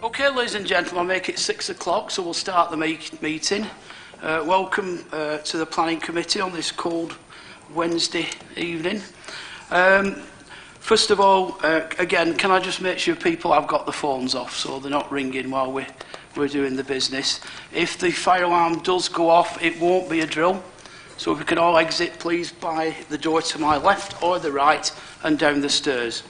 Okay, ladies and gentlemen, I'll make it 6 o'clock, so we'll start the meeting. Welcome to the Planning Committee on this cold Wednesday evening. First of all, again, can I just make sure people have got the phones off so they're not ringing while we're doing the business. If the fire alarm does go off, it won't be a drill. So if we can all exit, please, by the door to my left or the right and down the stairs.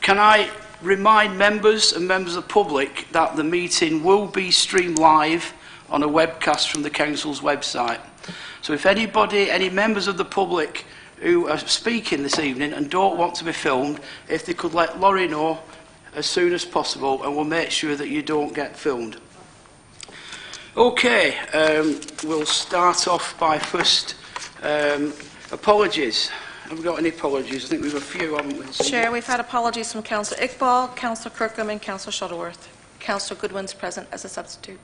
Can I remind members and members of the public that the meeting will be streamed live on a webcast from the Council's website. So if any members of the public who are speaking this evening and don't want to be filmed, if they could let Laurie know as soon as possible, and we'll make sure that you don't get filmed. Okay, we'll start off by first apologies. Have we got any apologies? I think we've a few, haven't we? Chair, we've had apologies from Councillor Iqbal, Councillor Kirkham and Councillor Shuttleworth. Councillor Goodwin's present as a substitute.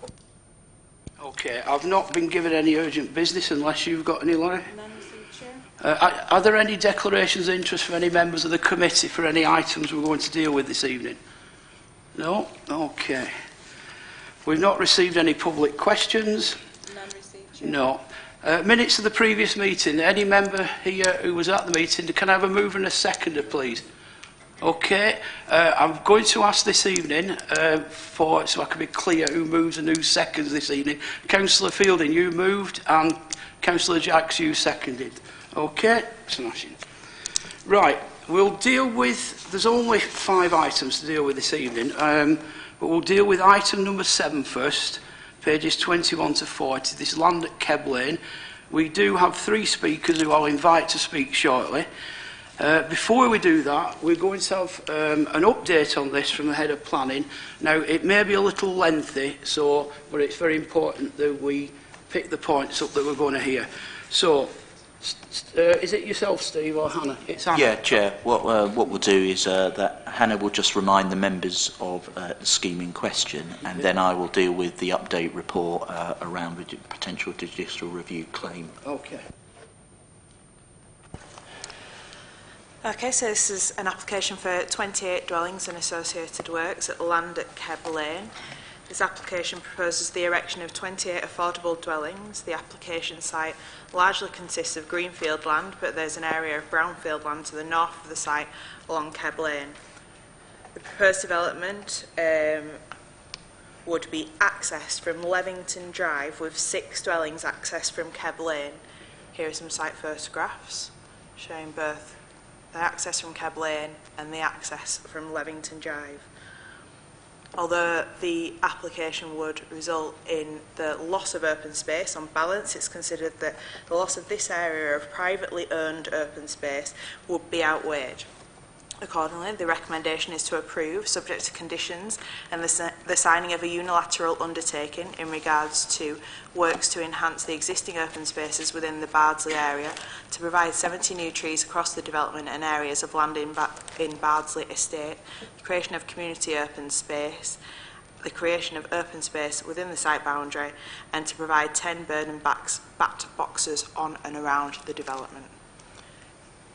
Okay, I've not been given any urgent business unless you've got any, Laurie. None received, Chair. Are there any declarations of interest from any members of the committee for any items we're going to deal with this evening? No? Okay. We've not received any public questions. None received, Chair. No. Minutes of the previous meeting. Any member here who was at the meeting, can I have a mover and a seconder, please? Okay. I'm going to ask this evening, so I can be clear who moves and who seconds this evening. Councillor Fielding, you moved, and Councillor Jacks, you seconded. Okay. Smashing. Right. We'll deal with, there's only 5 items to deal with this evening, but we'll deal with item number 7 first. Pages 21 to 40, this land at Keb Lane. We do have 3 speakers who I'll invite to speak shortly. Before we do that, we're going to have an update on this from the Head of Planning. Now, it may be a little lengthy, but it's very important that we pick the points up that we're going to hear. So, is it yourself, Steve, or Hannah? It's Hannah. Yeah, Chair. What we'll do is that Hannah will just remind the members of the scheme in question, and then I will deal with the update report around the potential judicial review claim. Okay. Okay, so this is an application for 28 dwellings and associated works at land at Keb Lane. This application proposes the erection of 28 affordable dwellings. The application site largely consists of greenfield land, but there's an area of brownfield land to the north of the site along Keb Lane. The proposed development would be accessed from Levington Drive, with 6 dwellings accessed from Keb Lane. Here are some site photographs showing both the access from Keb Lane and the access from Levington Drive. Although the application would result in the loss of open space, on balance it's considered that the loss of this area of privately owned open space would be outweighed. Accordingly, the recommendation is to approve, subject to conditions, and the signing of a unilateral undertaking in regards to works to enhance the existing open spaces within the Bardsley area, to provide 70 new trees across the development and areas of land in Bardsley Estate, the creation of community open space, the creation of open space within the site boundary, and to provide 10 bird and bat boxes on and around the development.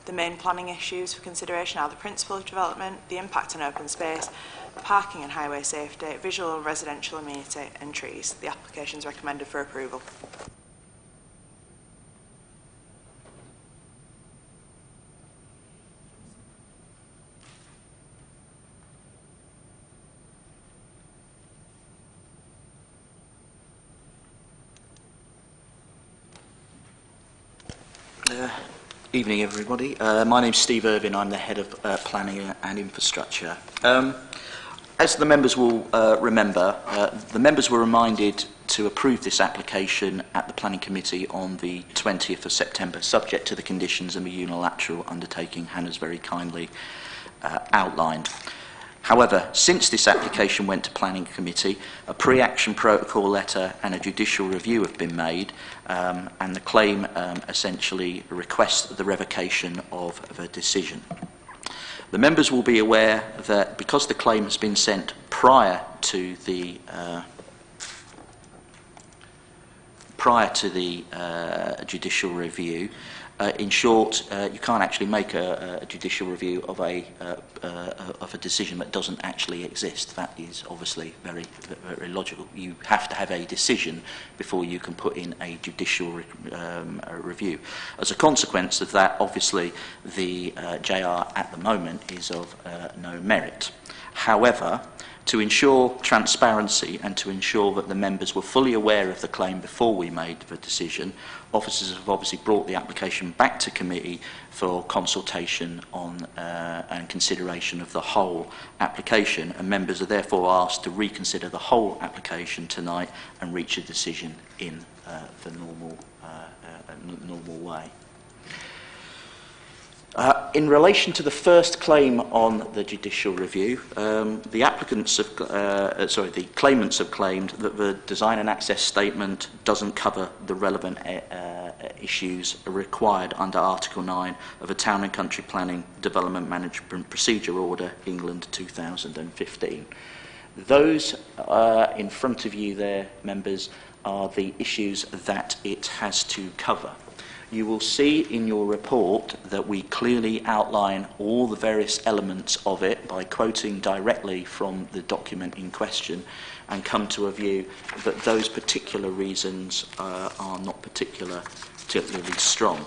The main planning issues for consideration are the principle of development, the impact on open space, parking and highway safety, visual and residential amenity, and trees. The application is recommended for approval. Evening, everybody. My name's Steve Irvine. I'm the Head of Planning and Infrastructure. As the members will remember, the members were reminded to approve this application at the Planning Committee on the 20th of September, subject to the conditions and the unilateral undertaking Hannah's very kindly outlined. However, since this application went to Planning Committee, a pre-action protocol letter and a judicial review have been made, and the claim essentially requests the revocation of the decision. The members will be aware that because the claim has been sent prior to the prior to the judicial review. In short, you can't actually make a judicial review of a decision that doesn't actually exist. That is obviously very, very logical. You have to have a decision before you can put in a judicial review. As a consequence of that, obviously, the JR at the moment is of no merit. However, to ensure transparency and to ensure that the members were fully aware of the claim before we made the decision, officers have obviously brought the application back to committee for consultation on and consideration of the whole application, and members are therefore asked to reconsider the whole application tonight and reach a decision in the normal way. In relation to the first claim on the judicial review, the claimants have claimed that the design and access statement doesn't cover the relevant issues required under Article 9 of a Town and Country Planning Development Management Procedure Order, England 2015. Those in front of you there, members, are the issues that it has to cover. You will see in your report that we clearly outline all the various elements of it by quoting directly from the document in question, and come to a view that those particular reasons are not particularly strong.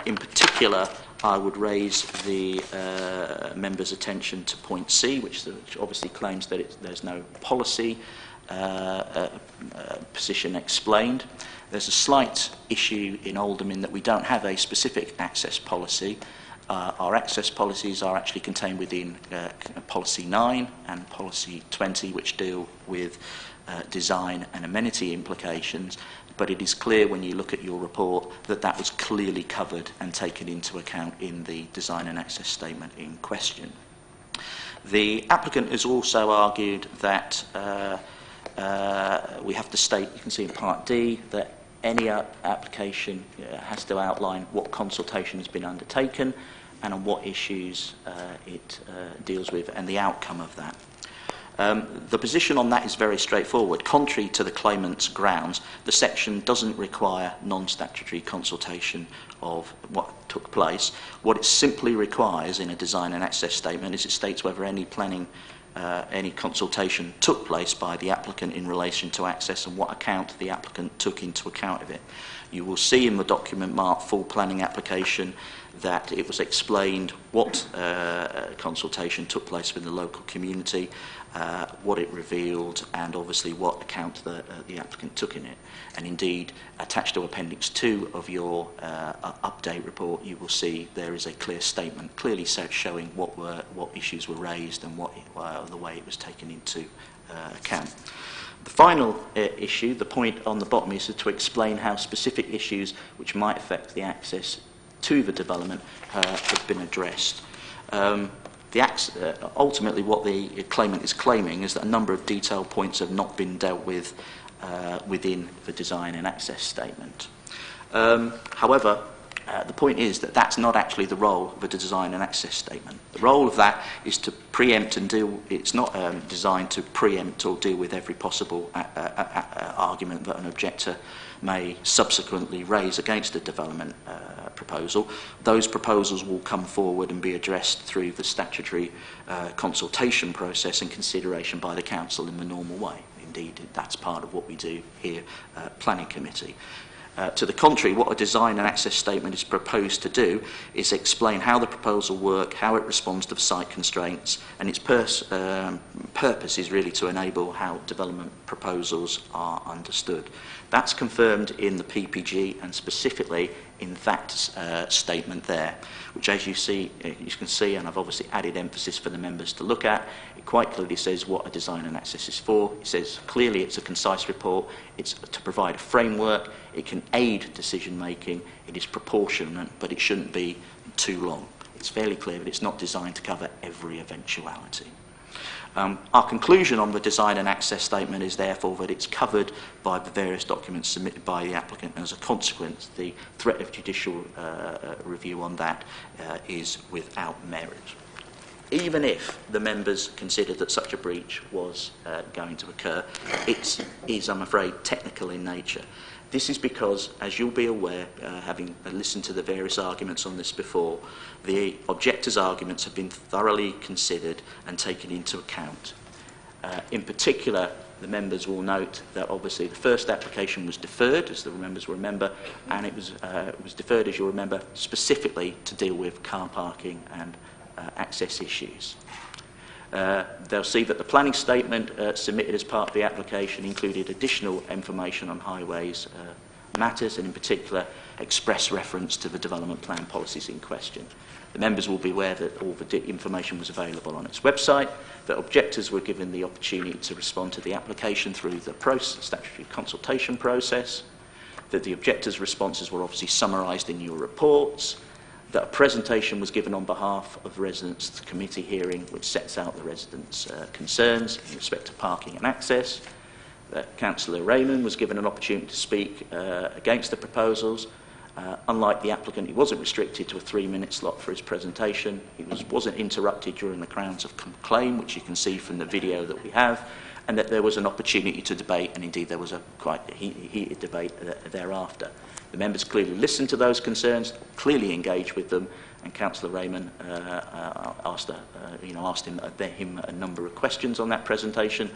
In particular, I would raise the members' attention to point C, which obviously claims that there's no policy position explained. There's a slight issue in Oldham in that we don't have a specific access policy. Our access policies are actually contained within Policy 9 and Policy 20, which deal with design and amenity implications, but it is clear when you look at your report that that was clearly covered and taken into account in the design and access statement in question. The applicant has also argued that we have to state, you can see in Part D, that any application has to outline what consultation has been undertaken and on what issues it deals with and the outcome of that. The position on that is very straightforward. Contrary to the claimant's grounds, the section doesn't require non-statutory consultation of what took place. What it simply requires in a design and access statement is it states whether any consultation took place by the applicant in relation to access and what account the applicant took into account of it. You will see in the document marked full planning application that it was explained what consultation took place with the local community, what it revealed, and obviously what account the applicant took in it. And indeed, attached to Appendix 2 of your update report, you will see there is a clear statement clearly showing what issues were raised and the way it was taken into account. The final issue, the point on the bottom, is to explain how specific issues which might affect the access to the development have been addressed. Ultimately, what the claimant is claiming is that a number of detailed points have not been dealt with within the design and access statement. However, the point is that that's not actually the role of a design and access statement. The role of that is to preempt and deal. It's not designed to preempt or deal with every possible argument that an objector may subsequently raise against a development proposal. Those proposals will come forward and be addressed through the statutory consultation process and consideration by the council in the normal way. Indeed, that's part of what we do here at Planning Committee. To the contrary, what a design and access statement is proposed to do is explain how the proposal works, how it responds to the site constraints, and its purpose is really to enable how development proposals are understood. That's confirmed in the PPG and specifically in that statement there, which as you can see, and I've obviously added emphasis for the members to look at, it quite clearly says what a design and access is for. It says clearly it's a concise report, it's to provide a framework, it can aid decision making, it is proportionate, but it shouldn't be too long. It's fairly clear that it's not designed to cover every eventuality. Our conclusion on the design and access statement is therefore that it's covered by the various documents submitted by the applicant, and as a consequence the threat of judicial review on that is without merit. even if the members considered that such a breach was going to occur, it is, I'm afraid, technical in nature. This is because, as you'll be aware, having listened to the various arguments on this before, the objectors' arguments have been thoroughly considered and taken into account. In particular, the members will note that obviously the first application was deferred, as the members will remember, and it was deferred, as you'll remember, specifically to deal with car parking and access issues. They'll see that the planning statement submitted as part of the application included additional information on highways matters, and in particular express reference to the development plan policies in question. The members will be aware that all the information was available on its website, that objectors were given the opportunity to respond to the application through the statutory consultation process, that the objectors' responses were obviously summarised in your reports, that a presentation was given on behalf of residents to the committee hearing which sets out the residents' concerns in respect to parking and access, that Councillor Raymond was given an opportunity to speak against the proposals. Unlike the applicant, he wasn't restricted to a 3-minute slot for his presentation. He wasn't interrupted during the grounds of claim, which you can see from the video that we have, and that there was an opportunity to debate, and indeed there was a quite heated debate thereafter. The members clearly listened to those concerns, clearly engaged with them, and Councillor Raymond asked him a number of questions on that presentation.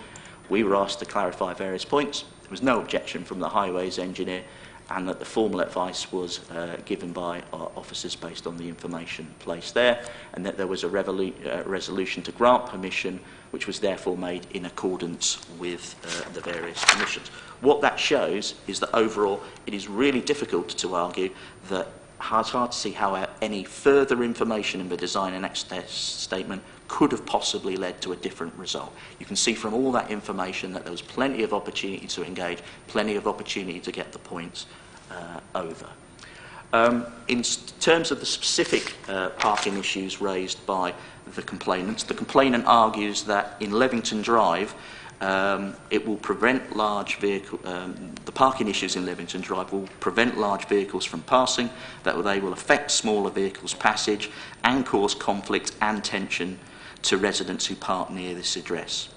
We were asked to clarify various points. There was no objection from the highways engineer, and that the formal advice was given by our officers based on the information placed there, and that there was a resolution to grant permission, which was therefore made in accordance with the various permissions. What that shows is that overall it is really difficult to argue that it's hard to see how any further information in the design and access statement could have possibly led to a different result. You can see from all that information that there was plenty of opportunity to engage, plenty of opportunity to get the points over. In terms of the specific parking issues raised by the complainants, the complainant argues that in Levington Drive it will prevent large the parking issues in Levington Drive will prevent large vehicles from passing, that they will affect smaller vehicles' passage and cause conflict and tension to residents who park near this address.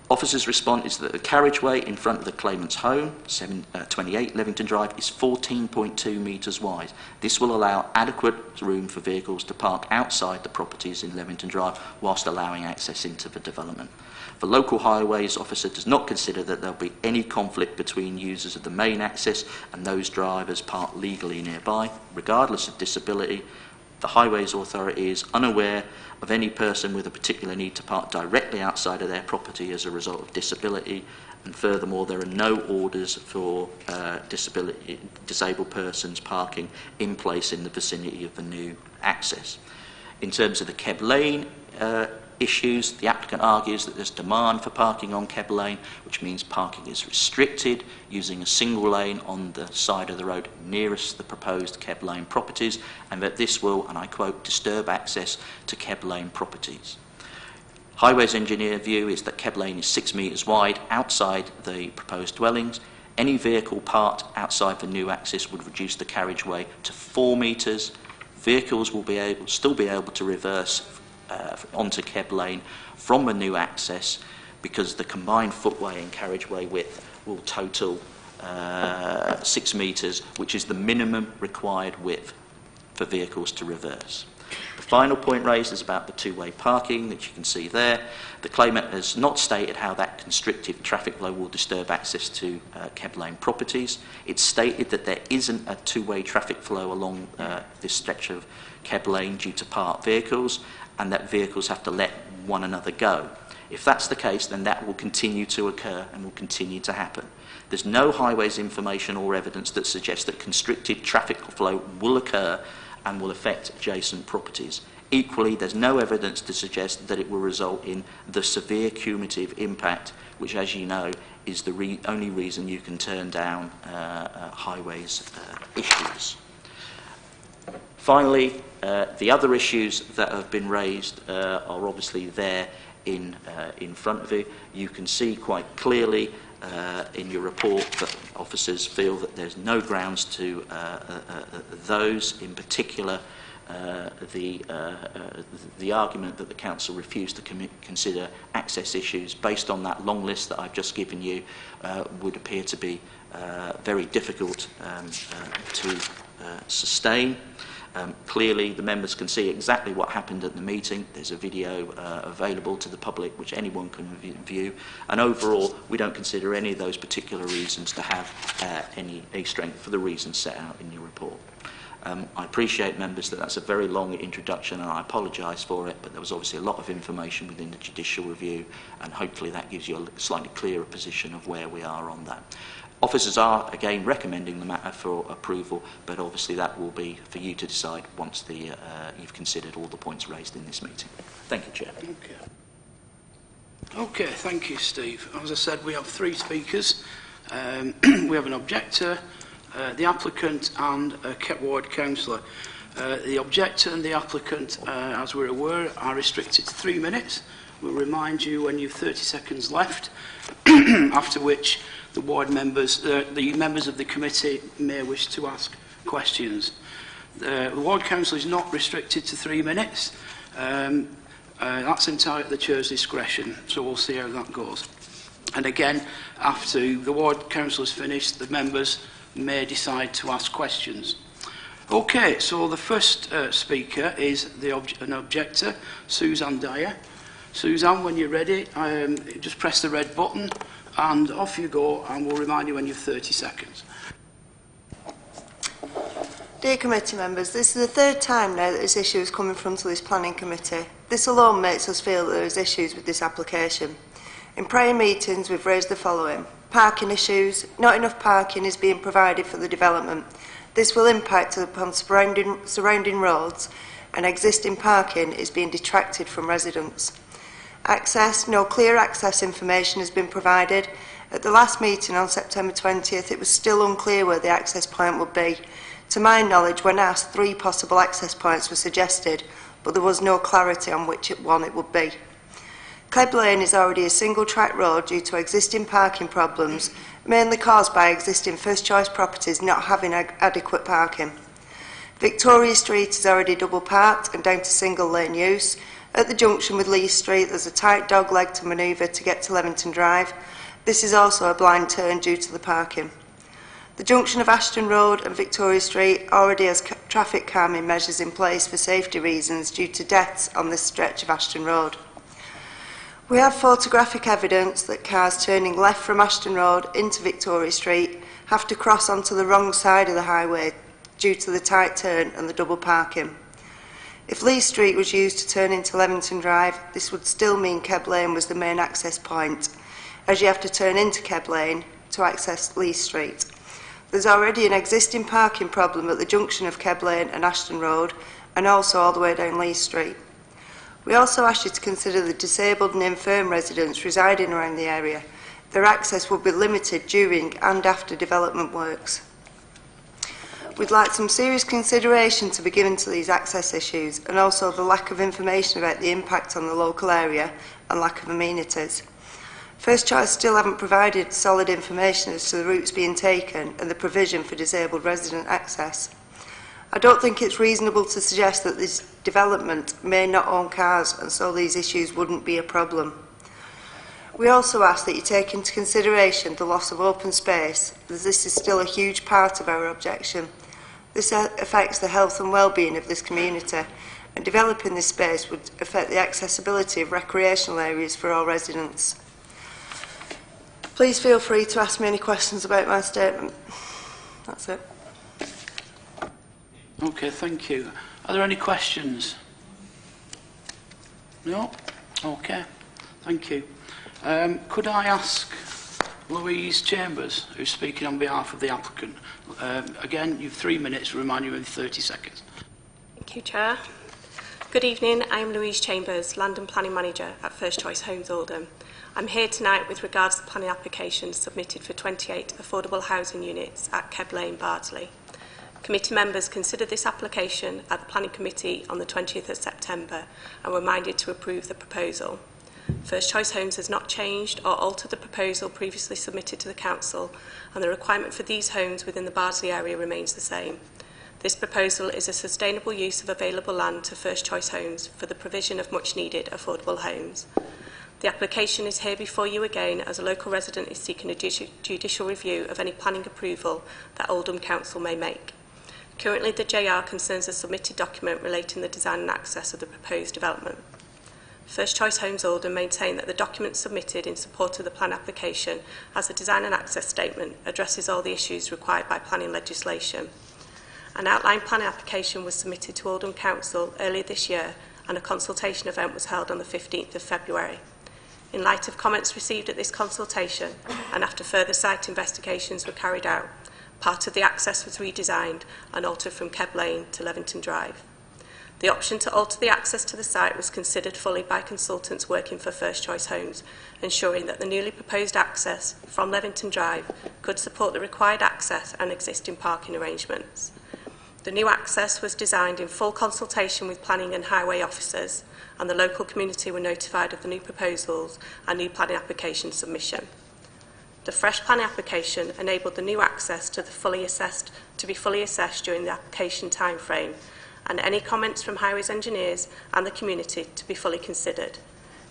Officers' response is that the carriageway in front of the claimant's home, 28 Levington Drive, is 14.2 metres wide. This will allow adequate room for vehicles to park outside the properties in Levington Drive whilst allowing access into the development. The local highways officer does not consider that there will be any conflict between users of the main access and those drivers parked legally nearby, regardless of disability. The Highways Authority is unaware of any person with a particular need to park directly outside of their property as a result of disability, and furthermore there are no orders for disabled persons parking in place in the vicinity of the new access. In terms of the Keb Lane issues, the applicant argues that there's demand for parking on Keb Lane, which means parking is restricted using a single lane on the side of the road nearest the proposed Keb Lane properties, and that this will, and I quote, disturb access to Keb Lane properties. Highways engineer view is that Keb Lane is 6 metres wide outside the proposed dwellings. Any vehicle parked outside the new access would reduce the carriageway to 4 metres. Vehicles will still be able to reverse onto Keb Lane from the new access because the combined footway and carriageway width will total 6 metres, which is the minimum required width for vehicles to reverse. The final point raised is about the two-way parking that you can see there. The claimant has not stated how that constricted traffic flow will disturb access to Keb Lane properties. It's stated that there isn't a two-way traffic flow along this stretch of Keb Lane due to parked vehicles, and that vehicles have to let one another go. If that's the case, then that will continue to occur and will continue to happen. There's no highways information or evidence that suggests that constricted traffic flow will occur and will affect adjacent properties. Equally, there's no evidence to suggest that it will result in the severe cumulative impact, which, as you know, is the only reason you can turn down highways issues. Finally, the other issues that have been raised are obviously there in front of you. You can see quite clearly in your report that officers feel that there's no grounds to those. In particular, the argument that the council refused to consider access issues based on that long list that I've just given you would appear to be very difficult to sustain. Clearly, the members can see exactly what happened at the meeting. There's a video available to the public which anyone can view. And overall, we don't consider any of those particular reasons to have any strength for the reasons set out in your report. I appreciate, members, that that's a very long introduction, and I apologise for it, but there was obviously a lot of information within the judicial review, and hopefully that gives you a slightly clearer position of where we are on that. Officers are, again, recommending the matter for approval, but obviously that will be for you to decide once you've considered all the points raised in this meeting. Thank you, Chair. Okay, thank you, Steve. As I said, we have 3 speakers. We have an objector, the applicant and a Kep Ward councillor. The objector and the applicant, as we're aware, are restricted to 3 minutes. We'll remind you when you've 30 seconds left, after which the ward members, the members of the committee may wish to ask questions. The ward council is not restricted to 3 minutes. That's entirely at the chair's discretion, so we'll see how that goes. And again, after the ward council is finished, the members may decide to ask questions. Okay, so the first speaker is an objector, Suzanne Dyer. Suzanne, when you're ready, just press the red button and off you go, and we'll remind you when you've 30 seconds. Dear committee members, this is the 3rd time now that this issue has come in front of this planning committee. This alone makes us feel that there is issues with this application. In prior meetings, we've raised the following: parking issues, not enough parking is being provided for the development. This will impact upon surrounding roads, and existing parking is being detracted from residents. Access, no clear access information has been provided. At the last meeting on September 20th, it was still unclear where the access point would be. To my knowledge, when asked, 3 possible access points were suggested, but there was no clarity on which one it would be. Kleb Lane is already a single-track road due to existing parking problems, mainly caused by existing first-choice properties not having adequate parking. Victoria Street is already double-parked and down to single-lane use. At the junction with Lee Street, there's a tight dogleg to manoeuvre to get to Leamington Drive. This is also a blind turn due to the parking. The junction of Ashton Road and Victoria Street already has traffic calming measures in place for safety reasons due to deaths on this stretch of Ashton Road. We have photographic evidence that cars turning left from Ashton Road into Victoria Street have to cross onto the wrong side of the highway due to the tight turn and the double parking. If Lee Street was used to turn into Leamington Drive, this would still mean Keb Lane was the main access point, as you have to turn into Keb Lane to access Lee Street. There's already an existing parking problem at the junction of Keb Lane and Ashton Road, and also all the way down Lee Street. We also ask you to consider the disabled and infirm residents residing around the area. Their access will be limited during and after development works. We'd like some serious consideration to be given to these access issues, and also the lack of information about the impact on the local area and lack of amenities. First Choice still haven't provided solid information as to the routes being taken and the provision for disabled resident access. I don't think it's reasonable to suggest that this development may not own cars, and so these issues wouldn't be a problem. We also ask that you take into consideration the loss of open space, as this is still a huge part of our objection. This affects the health and well-being of this community, and developing this space would affect the accessibility of recreational areas for all residents. Please feel free to ask me any questions about my statement. That's it. Okay, thank you. Are there any questions? No? Okay, thank you. Could I ask Louise Chambers, who's speaking on behalf of the applicant? Again, you've 3 minutes, remind you of 30 seconds. Thank you, Chair. Good evening, I'm Louise Chambers, Land and Planning Manager at First Choice Homes Oldham. I'm here tonight with regards to the planning application submitted for 28 affordable housing units at Keb Lane, Bardsley. Committee members considered this application at the Planning Committee on the 20th of September and were minded to approve the proposal. First Choice Homes has not changed or altered the proposal previously submitted to the Council, and the requirement for these homes within the Bardsley area remains the same. This proposal is a sustainable use of available land to First Choice Homes for the provision of much-needed affordable homes. The application is here before you again as a local resident is seeking a judicial review of any planning approval that Oldham Council may make. Currently, the JR concerns a submitted document relating the design and access of the proposed development. First Choice Homes Oldham maintain that the document submitted in support of the plan application as a design and access statement addresses all the issues required by planning legislation. An outline planning application was submitted to Oldham Council earlier this year and a consultation event was held on the 15th of February. In light of comments received at this consultation and after further site investigations were carried out, part of the access was redesigned and altered from Keb Lane to Levington Drive. The option to alter the access to the site was considered fully by consultants working for First Choice Homes, ensuring that the newly proposed access from Levington Drive could support the required access and existing parking arrangements. The new access was designed in full consultation with planning and highway officers, and the local community were notified of the new proposals and new planning application submission. The fresh planning application enabled the new access to be fully assessed during the application timeframe, and any comments from highways engineers and the community to be fully considered.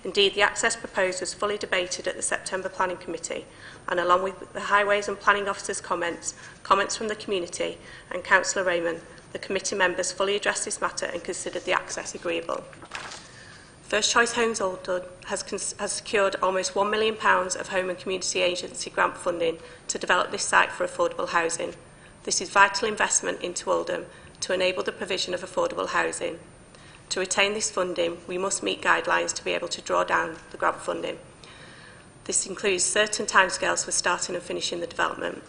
Indeed, the access proposed was fully debated at the September Planning Committee, and along with the highways and planning officers' comments from the community and Councillor Raymond, the committee members fully addressed this matter and considered the access agreeable. First Choice Homes Oldham has secured almost £1 million of Home and Community Agency grant funding to develop this site for affordable housing. This is vital investment into Oldham to enable the provision of affordable housing. To retain this funding, we must meet guidelines to be able to draw down the grant funding. This includes certain timescales for starting and finishing the development.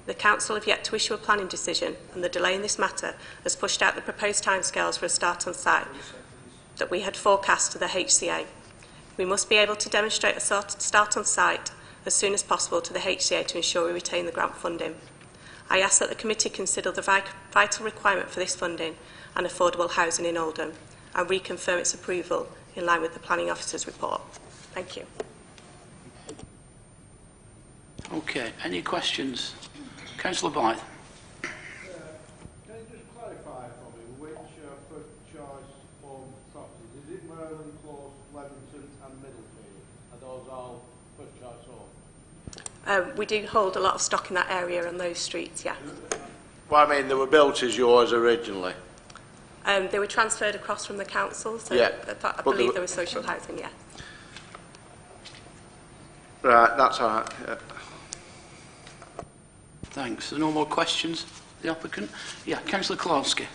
The Council have yet to issue a planning decision, and the delay in this matter has pushed out the proposed timescales for a start on site that we had forecast to the HCA. We must be able to demonstrate a start on site as soon as possible to the HCA to ensure we retain the grant funding. I ask that the committee consider the vital requirement for this funding and affordable housing in Oldham and reconfirm its approval in line with the Planning Officer's report. Thank you. Okay, any questions? Councillor Blythe. Can you just clarify for me which First Choice Home properties? Is it Merlin Close, Levington and Middlefield? Are those all First Choice Homes? We do hold a lot of stock in that area on those streets, yeah. Well, I mean, they were built as yours originally. They were transferred across from the council, so Yeah. I believe there was social housing, yeah. Right, that's all right. Yeah. Thanks. No more questions? The applicant? Yeah, Councillor Klonsky.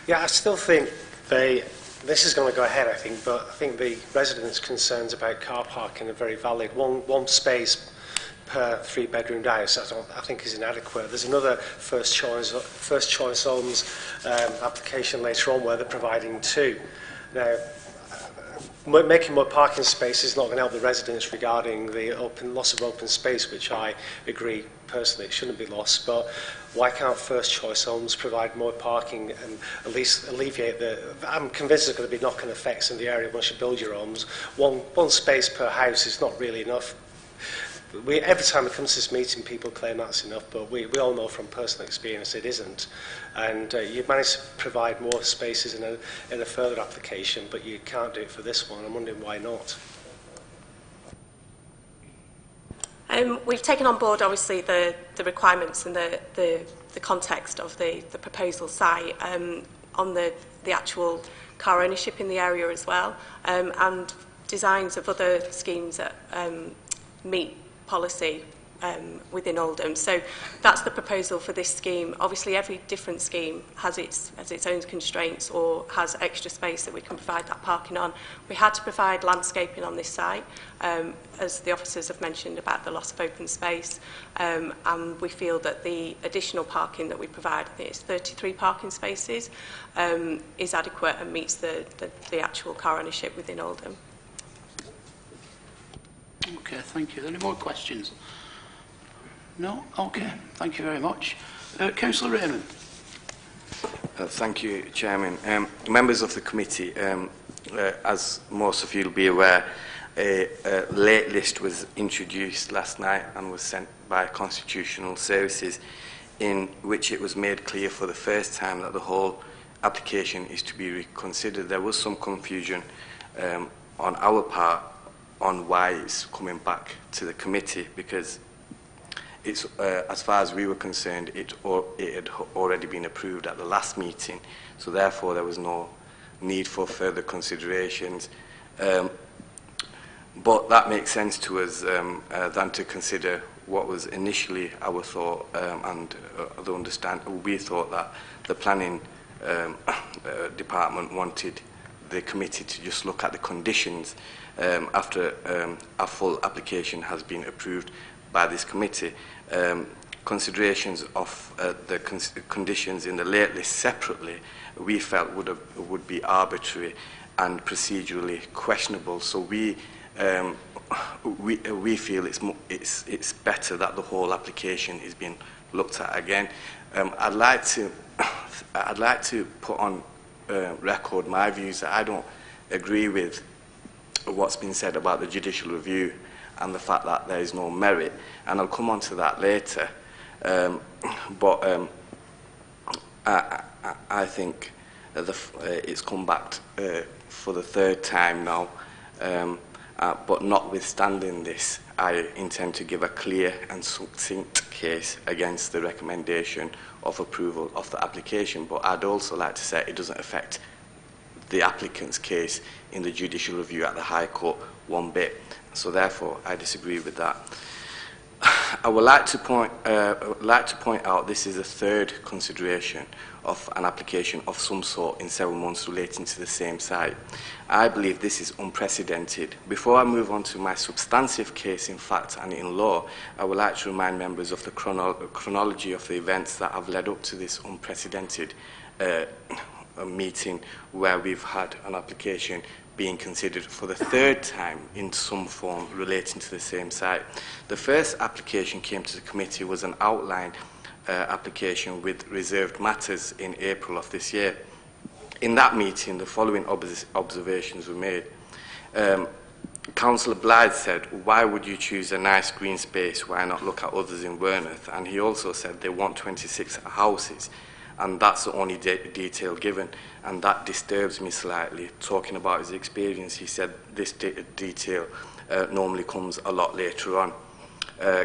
Yeah, I still think this is going to go ahead, I think, but I think the residents' concerns about car parking are very valid. One space per three-bedroomed house, I think is inadequate. There's another First Choice Homes application later on where they're providing two. Now, making more parking spaces is not going to help the residents regarding the loss of open space, which I agree personally it shouldn't be lost. But why can't First Choice Homes provide more parking and at least alleviate I'm convinced there's going to be knock-on effects in the area once you build your homes. One space per house is not really enough. Every time we come to this meeting, people claim that's enough, but we all know from personal experience it isn't. And you've managed to provide more spaces in a further application, but you can't do it for this one. I'm wondering why not. We've taken on board, obviously, the requirements and the context of the proposal site on the actual car ownership in the area as well, and designs of other schemes that meet policy within Oldham. So that's the proposal for this scheme. Obviously, every different scheme has its own constraints or has extra space that we can provide that parking on. We had to provide landscaping on this site, as the officers have mentioned about the loss of open space, and we feel that the additional parking that we provide, I think it's 33 parking spaces, is adequate and meets the actual car ownership within Oldham. Okay, thank you. Any more questions? No? Okay, thank you very much. Councillor Raymond. Thank you, Chairman. Members of the committee, as most of you will be aware, a late list was introduced last night and was sent by Constitutional Services in which it was made clear for the first time that the whole application is to be reconsidered. There was some confusion on our part on why it's coming back to the committee, because it's, as far as we were concerned, it had already been approved at the last meeting, so therefore there was no need for further considerations. But that makes sense to us than to consider what was initially our thought, and we thought that the planning department wanted the committee to just look at the conditions after a full application has been approved by this committee. Considerations of the conditions in the late list separately, we felt would be arbitrary and procedurally questionable. So we feel it's better that the whole application is being looked at again. I'd like to put on record my views that I don't agree with what's been said about the judicial review and the fact that there is no merit, and I'll come on to that later. I think it's come back for the third time now, but notwithstanding this, I intend to give a clear and succinct case against the recommendation of approval of the application. But I'd also like to say it doesn't affect the applicant's case in the judicial review at the High Court one bit. So therefore, I disagree with that. I would like to point out this is the third consideration of an application of some sort in several months relating to the same site. I believe this is unprecedented. Before I move on to my substantive case in fact and in law, I would like to remind members of the chronology of the events that have led up to this unprecedented meeting, where we've had an application being considered for the third time in some form relating to the same site. The first application came to the committee was an outline application with reserved matters in April of this year. In that meeting, the following observations were made. Councillor Blythe said, why would you choose a nice green space? Why not look at others in Wearmouth? And he also said they want 26 houses, and that's the only detail given, and that disturbs me slightly. Talking about his experience, he said this detail normally comes a lot later on.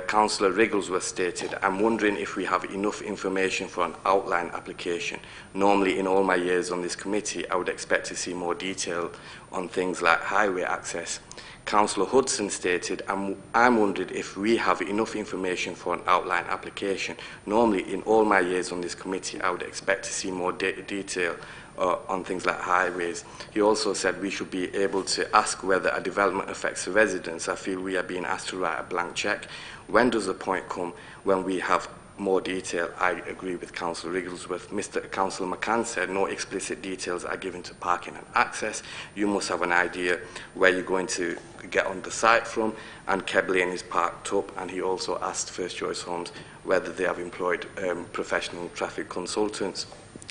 Councillor Wrigglesworth stated, I'm wondering if we have enough information for an outline application. Normally, in all my years on this committee, I would expect to see more detail on things like highway access. Councillor Hudson stated, I'm wondering if we have enough information for an outline application. Normally, in all my years on this committee, I would expect to see more detail on things like highways. He also said we should be able to ask whether a development affects the residents. I feel we are being asked to write a blank cheque. When does the point come when we have more detail? I agree with Councillor Wrigglesworth. Councillor McCann said no explicit details are given to parking and access. You must have an idea where you're going to get on the site from, and Keb Lane is parked up, and he also asked First Choice Homes whether they have employed professional traffic consultants.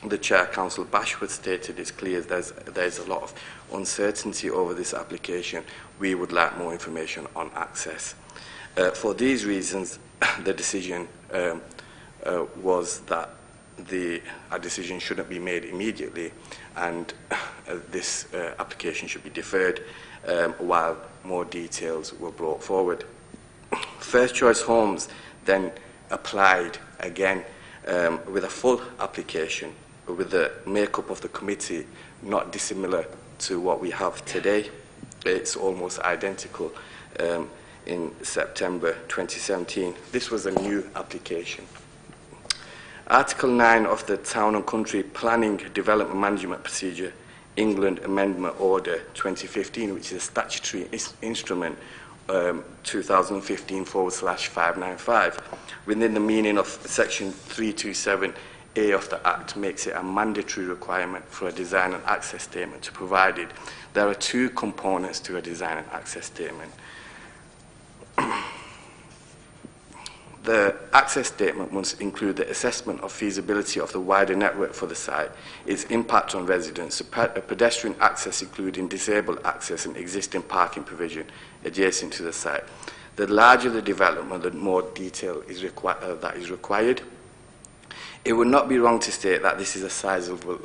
The Chair, Councillor Bashwood, stated it's clear there's a lot of uncertainty over this application. We would like more information on access. For these reasons, the decision was that a decision shouldn't be made immediately, and this application should be deferred while more details were brought forward. First Choice Homes then applied again with a full application, with the makeup of the committee not dissimilar to what we have today. It's almost identical. In September 2017. This was a new application. Article 9 of the Town and Country Planning Development Management Procedure, England Amendment Order 2015, which is a statutory instrument 2015/595, within the meaning of Section 327A of the Act, makes it a mandatory requirement for a design and access statement to be provided. There are two components to a design and access statement. The access statement must include the assessment of feasibility of the wider network for the site, its impact on residents, pedestrian access including disabled access and existing parking provision adjacent to the site. The larger the development, the more detail is that is required. It would not be wrong to state that this is a sizable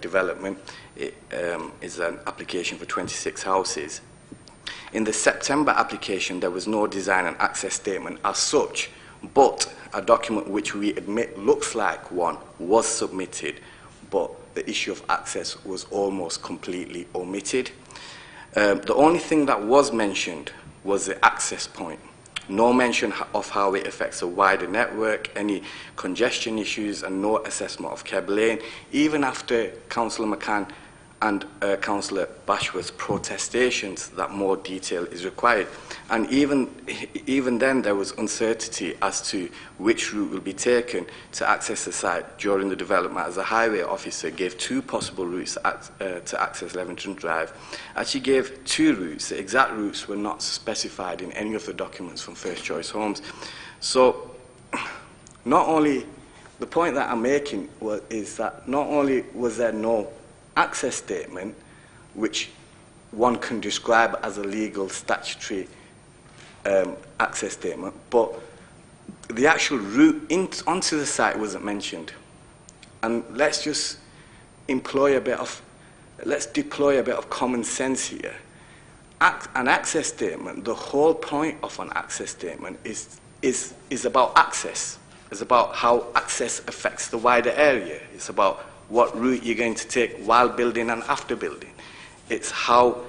development. It is an application for 26 houses. In the September application, there was no design and access statement as such, but a document which we admit looks like one was submitted, but the issue of access was almost completely omitted. The only thing that was mentioned was the access point. No mention of how it affects a wider network, any congestion issues, and no assessment of Keb Lane, even after Councillor McCann and Councillor Bashworth's protestations that more detail is required. And even then there was uncertainty as to which route will be taken to access the site during the development, as the highway officer gave 2 possible routes to access Leventon Drive. Actually gave 2 routes. The exact routes were not specified in any of the documents from First Choice Homes. So not only, the point that I'm making is that not only was there no access statement, which one can describe as a legal statutory access statement, but the actual route onto the site wasn't mentioned. And let's just deploy a bit of common sense here. An access statement, the whole point of an access statement is about access. It's about how access affects the wider area. It's about what route you're going to take while building and after building. It's how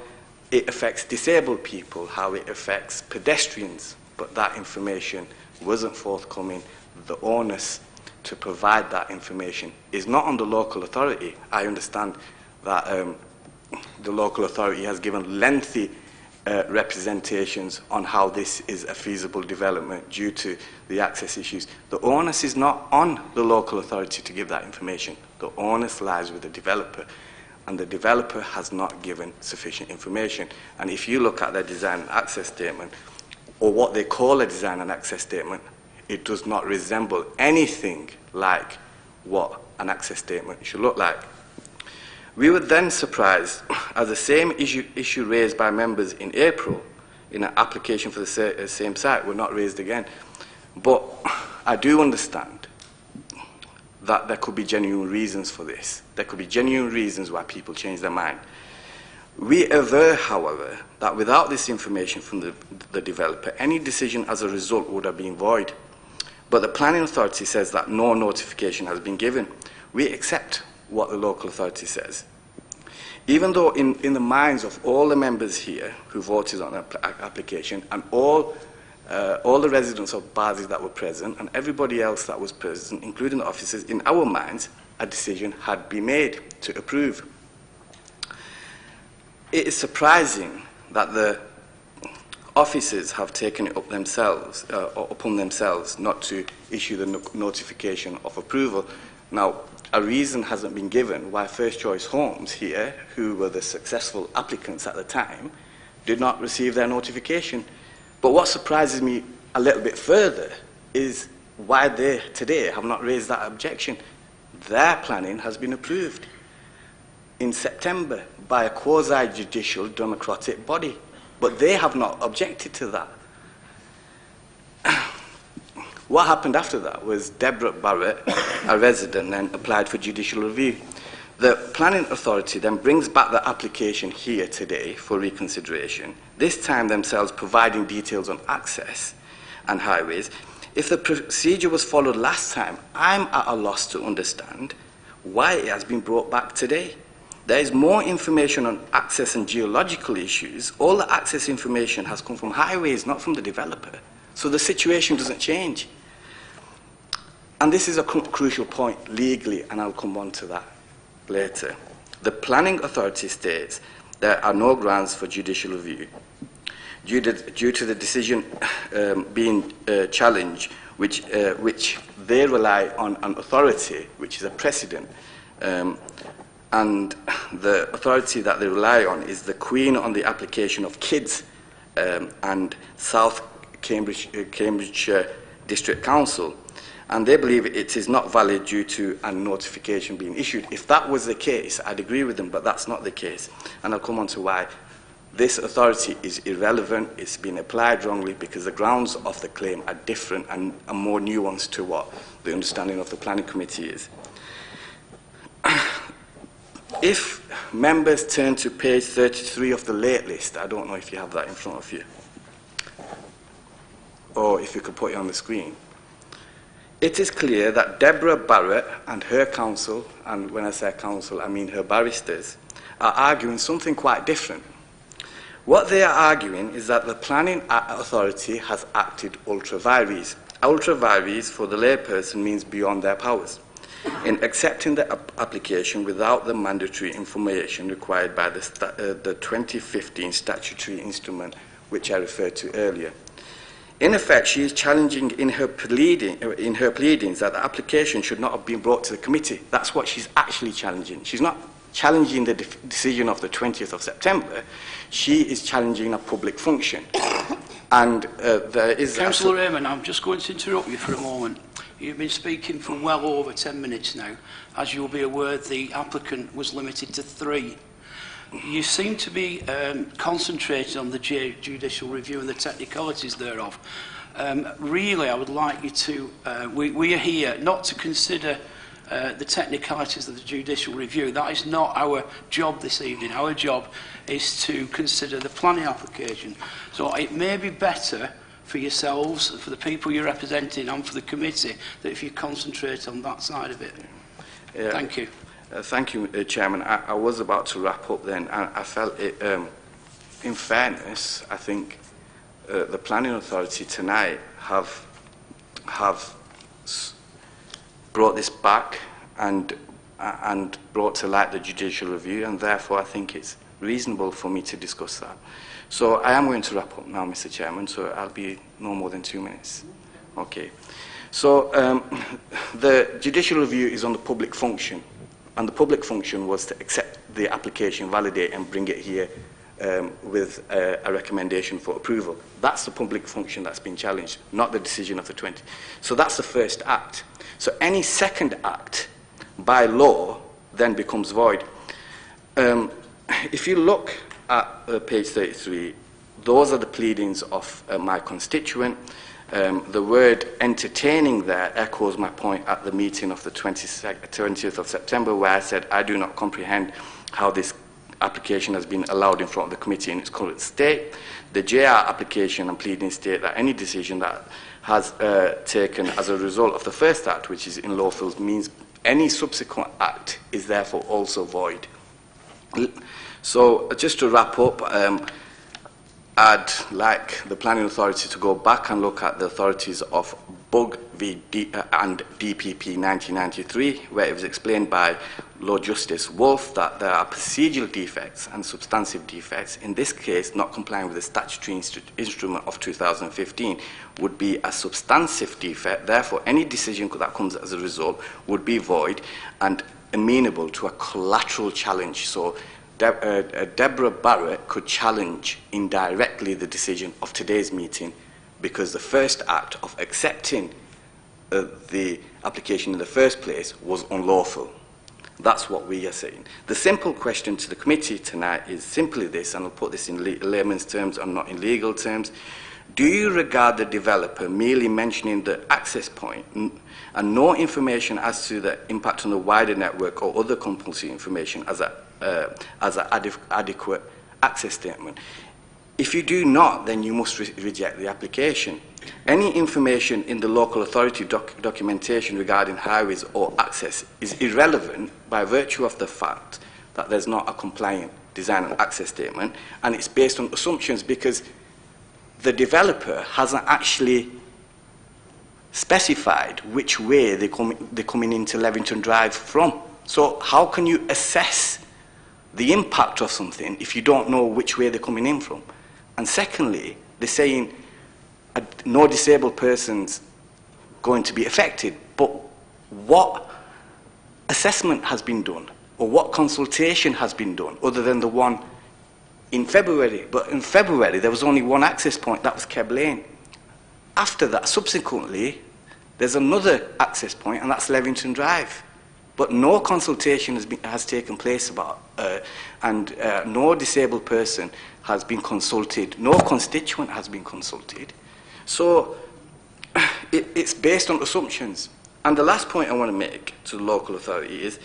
it affects disabled people, how it affects pedestrians, but that information wasn't forthcoming. The onus to provide that information is not on the local authority. I understand that the local authority has given lengthy representations on how this is a feasible development due to the access issues. The onus is not on the local authority to give that information. The onus lies with the developer, and the developer has not given sufficient information. And if you look at their design and access statement, or what they call a design and access statement, it does not resemble anything like what an access statement should look like. We were then surprised as the same issue raised by members in April in an application for the same site were not raised again. But I do understand that there could be genuine reasons for this. There could be genuine reasons why people change their mind. We aver, however, that without this information from the developer, any decision as a result would have been void. But the planning authority says that no notification has been given. We accept what the local authority says. Even though in the minds of all the members here who voted on the application and all the residents of Barnsley that were present and everybody else that was present, including the officers, in our minds, a decision had been made to approve. It is surprising that the officers have taken it upon themselves not to issue the notification of approval. Now, a reason hasn't been given why First Choice Homes here, who were the successful applicants at the time, did not receive their notification. But what surprises me a little bit further is why they today have not raised that objection. Their planning has been approved in September by a quasi-judicial democratic body, but they have not objected to that. What happened after that was Deborah Barrett, a resident, then applied for judicial review. The planning authority then brings back the application here today for reconsideration, this time themselves providing details on access and highways. If the procedure was followed last time, I'm at a loss to understand why it has been brought back today. There is more information on access and geological issues. All the access information has come from highways, not from the developer. So the situation doesn't change. And this is a crucial point legally, and I'll come on to that later. The planning authority states there are no grounds for judicial review due to the decision being challenged, which they rely on an authority, which is a precedent. And the authority that they rely on is the Queen on the application of kids and South Cambridgeshire District Council. And they believe it is not valid due to a notification being issued. If that was the case, I'd agree with them, but that's not the case. And I'll come on to why this authority is irrelevant, it's been applied wrongly because the grounds of the claim are different and are more nuanced to what the understanding of the planning committee is. If members turn to page 33 of the late list, I don't know if you have that in front of you, or if you could put it on the screen. It is clear that Deborah Barrett and her counsel, and when I say counsel, I mean her barristers, are arguing something quite different. What they are arguing is that the planning authority has acted ultra vires. Ultra vires, for the layperson, means beyond their powers, in accepting the application without the mandatory information required by the 2015 statutory instrument, which I referred to earlier. In effect, she is challenging in her pleadings that the application should not have been brought to the committee. That's what she's actually challenging. She's not challenging the decision of the 20th of September. She is challenging a public function. And there is... Councillor Raymond, I'm just going to interrupt you for a moment. You've been speaking for well over 10 minutes now. As you'll be aware, the applicant was limited to 3. You seem to be concentrating on the judicial review and the technicalities thereof. Really, I would like you to... we are here not to consider the technicalities of the judicial review. That is not our job this evening. Our job is to consider the planning application. So it may be better for yourselves, for the people you're representing and for the committee, that if you concentrate on that side of it. Yeah. Thank you. Thank you, Chairman. I was about to wrap up then, and I felt it, in fairness, I think the Planning Authority tonight have brought this back and brought to light the judicial review, and therefore I think it's reasonable for me to discuss that. So I am going to wrap up now, Mr. Chairman, so I'll be no more than 2 minutes. Okay. So the judicial review is on the public function, and the public function was to accept the application, validate and bring it here with a recommendation for approval. That's the public function that's been challenged, not the decision of the 20. So that's the first act. So any second act, by law, then becomes void. If you look at page 33, those are the pleadings of my constituent. The word entertaining there echoes my point at the meeting of the 20th of September, where I said I do not comprehend how this application has been allowed in front of the committee in its current state. The JR application and pleading state that any decision that has taken as a result of the first act, which is unlawful, means any subsequent act is therefore also void. So just to wrap up, I'd like the Planning Authority to go back and look at the authorities of Bug v. and DPP 1993, where it was explained by Lord Justice Wolfe that there are procedural defects and substantive defects. In this case, not complying with the statutory instrument of 2015 would be a substantive defect. Therefore, any decision that comes as a result would be void and amenable to a collateral challenge. So Deborah Barrett could challenge indirectly the decision of today's meeting because the first act of accepting the application in the first place was unlawful. That's what we are saying. The simple question to the committee tonight is simply this, and I'll put this in layman's terms and not in legal terms. Do you regard the developer merely mentioning the access point and no information as to the impact on the wider network or other compulsory information as an adequate access statement? If you do not, then you must reject the application. Any information in the local authority documentation regarding highways or access is irrelevant by virtue of the fact that there's not a compliant design and access statement, and it's based on assumptions because the developer hasn't actually specified which way they're coming into Levington Drive from. So how can you assess the impact of something if you don't know which way they're coming in from? And secondly, they're saying no disabled person's going to be affected. But what assessment has been done, or what consultation has been done, other than the one in February? But in February, there was only one access point, that was Keb Lane. After that, subsequently, there's another access point, and that's Levington Drive. but no consultation has taken place about, and no disabled person has been consulted, no constituent has been consulted. So it's based on assumptions. And the last point I want to make to the local authority is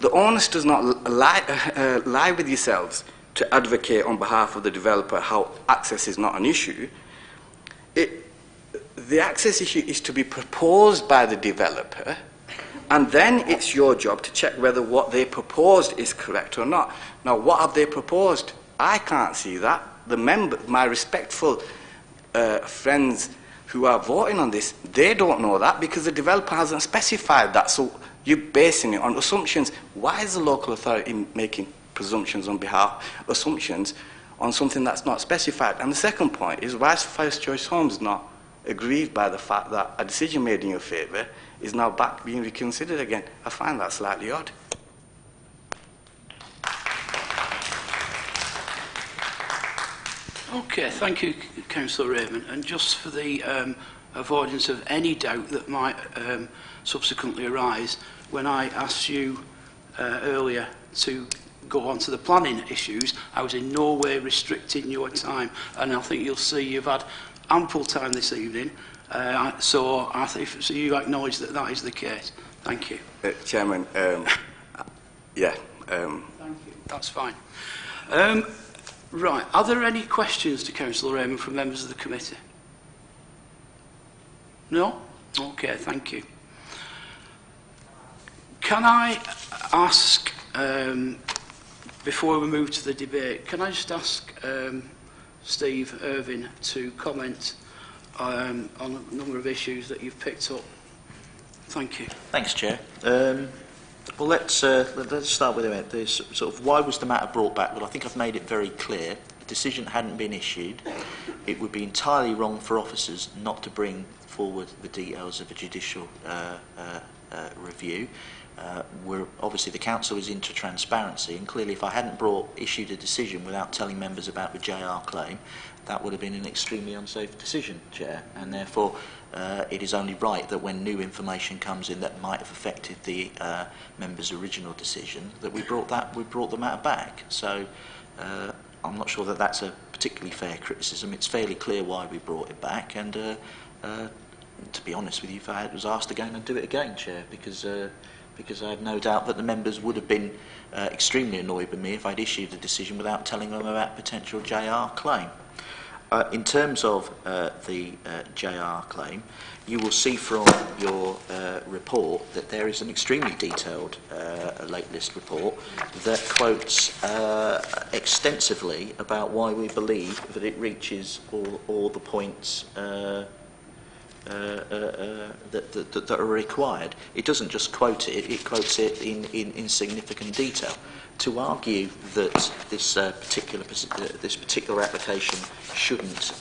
the onus does not lie with yourselves to advocate on behalf of the developer how access is not an issue. The access issue is to be proposed by the developer, and then it's your job to check whether what they proposed is correct or not. Now, what have they proposed? I can't see that. My respectful friends who are voting on this, they don't know that because the developer hasn't specified that. So you're basing it on assumptions. Why is the local authority making assumptions on something that's not specified? And the second point is, why is First Choice Homes not aggrieved by the fact that a decision made in your favour is now back being reconsidered again? I find that slightly odd. Okay, thank you, Councillor Raymond. And just for the avoidance of any doubt that might subsequently arise, when I asked you earlier to go on to the planning issues, I was in no way restricting your time, and I think you'll see you've had ample time this evening, so I think so you acknowledge that that is the case. Thank you. Chairman, yeah. Thank you, that's fine. Right, are there any questions to Councillor Raymond from members of the committee? No? Okay, thank you. Can I ask, before we move to the debate, can I just ask Steve Irvine to comment on a number of issues that you've picked up? Thank you. Thanks, Chair. Well, let's start with it. There's sort of why was the matter brought back? Well, I think I've made it very clear. The decision hadn't been issued. It would be entirely wrong for officers not to bring forward the details of a judicial review. Obviously the council is into transparency, and clearly if I hadn't issued a decision without telling members about the JR claim, that would have been an extremely unsafe decision, Chair, and therefore it is only right that when new information comes in that might have affected the members' original decision, that we brought the matter back. So I'm not sure that that's a particularly fair criticism. It's fairly clear why we brought it back, and to be honest with you, if I was asked again, I'd do it again, Chair, because I have no doubt that the members would have been extremely annoyed with me if I'd issued a decision without telling them about potential JR claim. In terms of the JR claim, you will see from your report that there is an extremely detailed late list report that quotes extensively about why we believe that it reaches all the points that are required. It doesn't just quote it, it quotes it in significant detail. To argue that this particular application shouldn't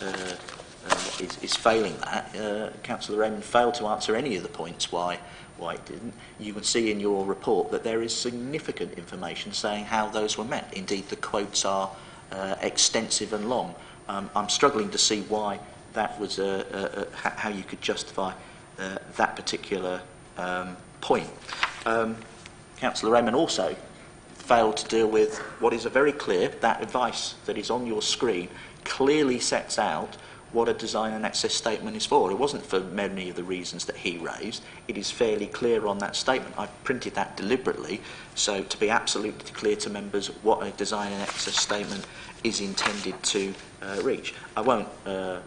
is failing that, Councillor Raymond failed to answer any of the points why it didn't. You can see in your report that there is significant information saying how those were met. Indeed, the quotes are extensive and long. I'm struggling to see why that was how you could justify that particular point. Councillor Raymond also failed to deal with what is a very clear, that advice that is on your screen clearly sets out what a design and access statement is for. It wasn't for many of the reasons that he raised. It is fairly clear on that statement. I've printed that deliberately, so to be absolutely clear to members what a design and access statement is intended to reach. I won't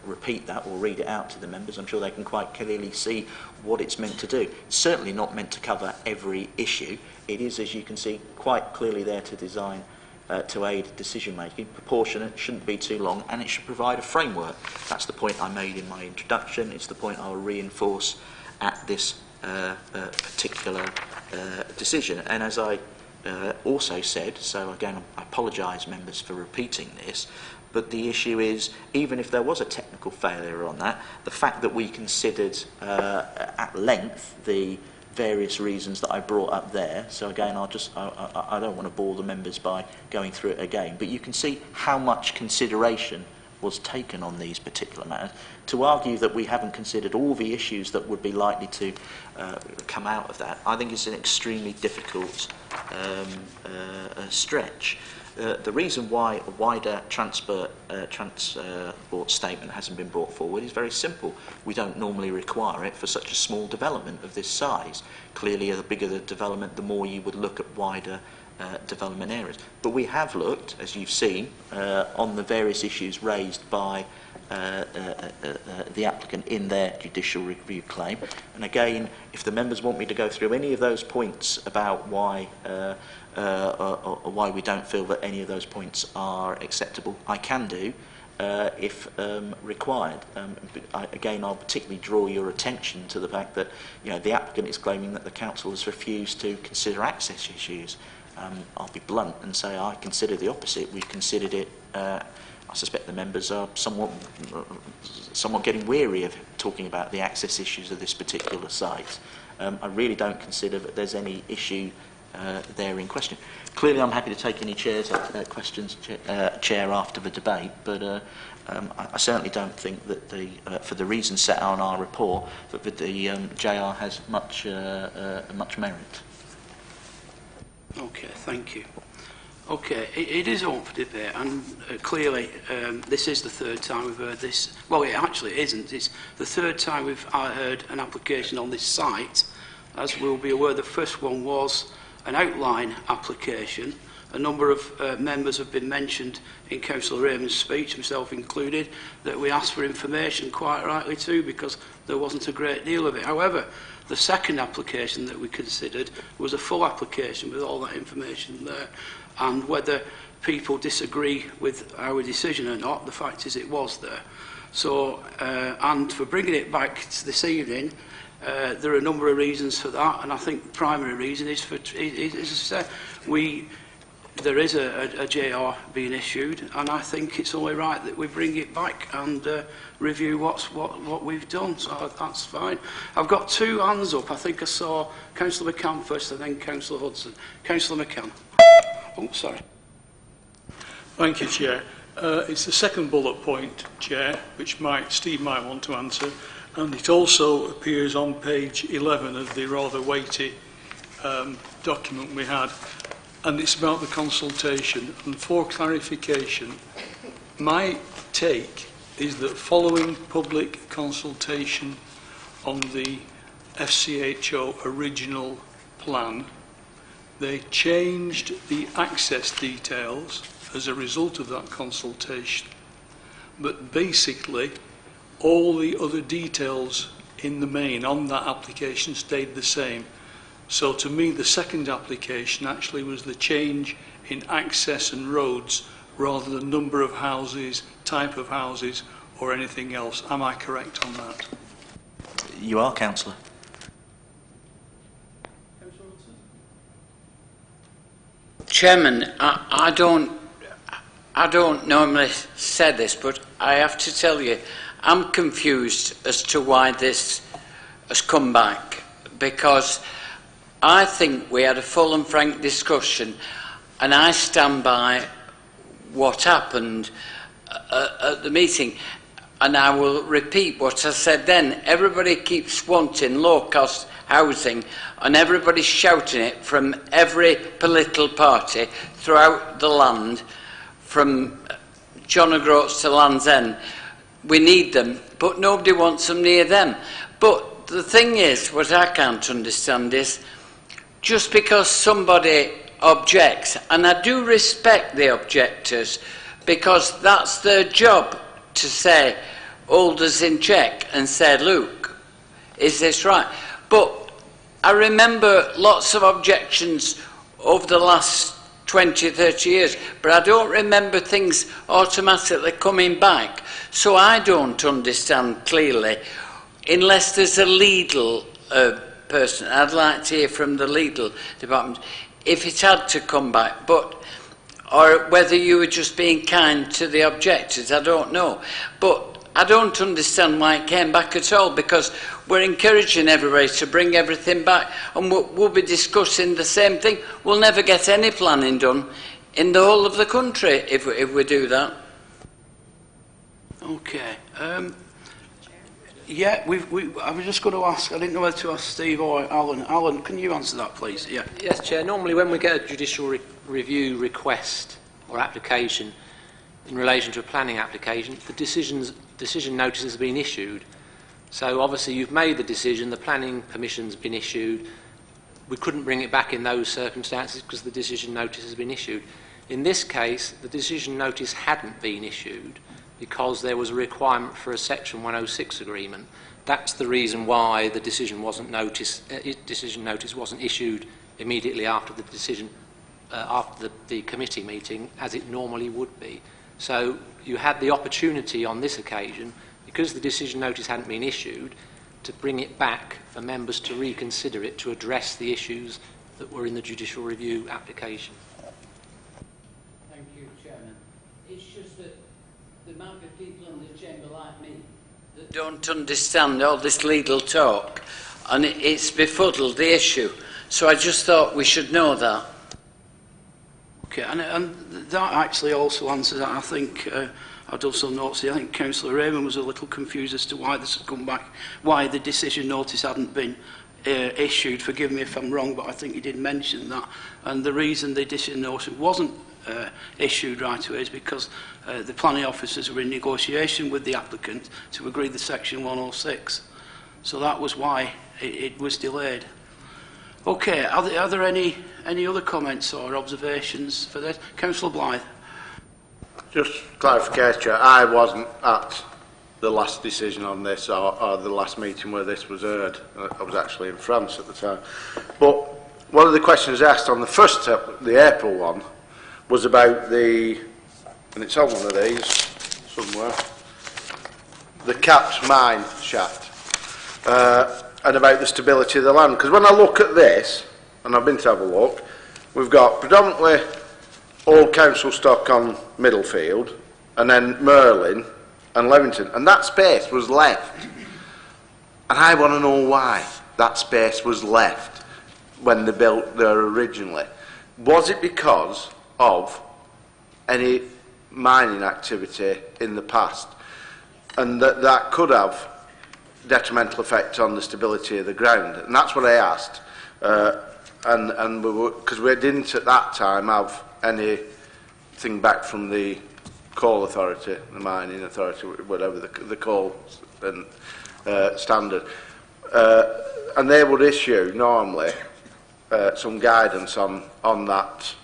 repeat that or read it out to the members. I'm sure they can quite clearly see what it's meant to do. It's certainly not meant to cover every issue. It is, as you can see, quite clearly there to design to aid decision making, proportionate, shouldn't be too long, and it should provide a framework. That's the point I made in my introduction. It's the point I'll reinforce at this particular decision. And as I also said, so again I apologise members for repeating this, but the issue is, even if there was a technical failure on that, the fact that we considered at length the various reasons that I brought up there, so again I don't want to bore the members by going through it again, but you can see how much consideration was taken on these particular matters. To argue that we haven't considered all the issues that would be likely to come out of that, I think is an extremely difficult stretch. The reason why a wider transport statement hasn't been brought forward is very simple. We don't normally require it for such a small development of this size. Clearly, the bigger the development, the more you would look at wider development areas. But we have looked, as you've seen, on the various issues raised by the applicant in their judicial review claim. And again, if the members want me to go through any of those points about why we don't feel that any of those points are acceptable, I can do if required. Again, I'll particularly draw your attention to the fact that the applicant is claiming that the council has refused to consider access issues. I'll be blunt and say I consider the opposite. We've considered it. I suspect the members are somewhat getting weary of talking about the access issues of this particular site. I really don't consider that there's any issue there in question. Clearly, I'm happy to take any questions, Chair, after the debate, but I certainly don't think that for the reasons set out on our report, that the JR has much merit. Okay, thank you. Okay, it is open for debate, and clearly this is the third time we've heard this. Well, it actually isn't. It's the third time we've heard an application on this site. As we'll be aware, the first one was an outline application. A number of members have been mentioned in Councillor Raymond's speech, myself included, that we asked for information, quite rightly too, because there wasn't a great deal of it. However, the second application that we considered was a full application with all that information there. And whether people disagree with our decision or not, the fact is it was there. So, and for bringing it back to this evening, there are a number of reasons for that, and I think the primary reason is as I said, there is a JR being issued, and I think it's only right that we bring it back and review what we've done. So that's fine. I've got two hands up. I think I saw Councillor McCann first, and then Councillor Hudson. Councillor McCann. Oh, sorry. Thank you, Chair. It's the second bullet point, Chair, which Steve might want to answer, and it also appears on page 11 of the rather weighty document we had, and it's about the consultation. And for clarification, my take is that following public consultation on the FCHO original plan, they changed the access details as a result of that consultation, but basically all the other details in the main on that application stayed the same. So to me, the second application actually was the change in access and roads rather than number of houses, type of houses or anything else. Am I correct on that? You are, Councillor. Chairman, I don't normally say this, but I have to tell you, I'm confused as to why this has come back, because I think we had a full and frank discussion, and I stand by what happened at the meeting, and I will repeat what I said then. Everybody keeps wanting low-cost housing, and everybody's shouting it from every political party throughout the land, from John O'Groats to Land's End. We need them, but nobody wants them near them. But the thing is, what I can't understand is, just because somebody objects, and I do respect the objectors, because that's their job to say, hold us in check and say, look, is this right? But I remember lots of objections over the last 20, 30 years, but I don't remember things automatically coming back. So I don't understand clearly, unless there's a legal person. I'd like to hear from the legal department if it had to come back, or whether you were just being kind to the objectors, I don't know. But I don't understand why it came back at all, because we're encouraging everybody to bring everything back, and we'll be discussing the same thing. We'll never get any planning done in the whole of the country if we do that. Okay. Yeah, I was just going to ask, I didn't know whether to ask Steve or Alan. Alan, can you answer that, please? Yeah. Yes, Chair. Normally when we get a judicial review request or application in relation to a planning application, the decision notice has been issued. So obviously you've made the decision, the planning permission's been issued. We couldn't bring it back in those circumstances because the decision notice has been issued. In this case, the decision notice hadn't been issued because there was a requirement for a Section 106 agreement. That's the reason why the decision notice wasn't issued immediately after the decision, after the committee meeting, as it normally would be. So you had the opportunity on this occasion, because the decision notice hadn't been issued, to bring it back for members to reconsider it to address the issues that were in the judicial review application. Thank you, Chairman. It's just that the amount of people in the chamber like me that don't understand all this legal talk, and it's befuddled the issue. So I just thought we should know that. Okay, and that actually also answers that. I think I've done some notes here. I think Councillor Raymond was a little confused as to why this had come back, why the decision notice hadn't been issued. Forgive me if I'm wrong, but I think he did mention that. And the reason the decision notice wasn't issued right away is because the planning officers were in negotiation with the applicant to agree the Section 106. So that was why it was delayed. Okay, are there any other comments or observations for this? Councillor Blythe. Just clarification, I wasn't at the last decision on this or the last meeting where this was heard. I was actually in France at the time. But one of the questions asked on the first, the April one, was about the, and it's on one of these somewhere, the capped mine shaft, and about the stability of the land. Because when I look at this, and I've been to have a look, we've got predominantly all council stock on Middlefield, and then Merlin and Leamington, and that space was left. And I want to know why that space was left when they built there originally. Was it because of any mining activity in the past, and that could have detrimental effect on the stability of the ground? And that's what I asked, and because we didn't at that time have anything back from the coal authority, the mining authority, whatever the coal and standard, and they would issue normally some guidance on that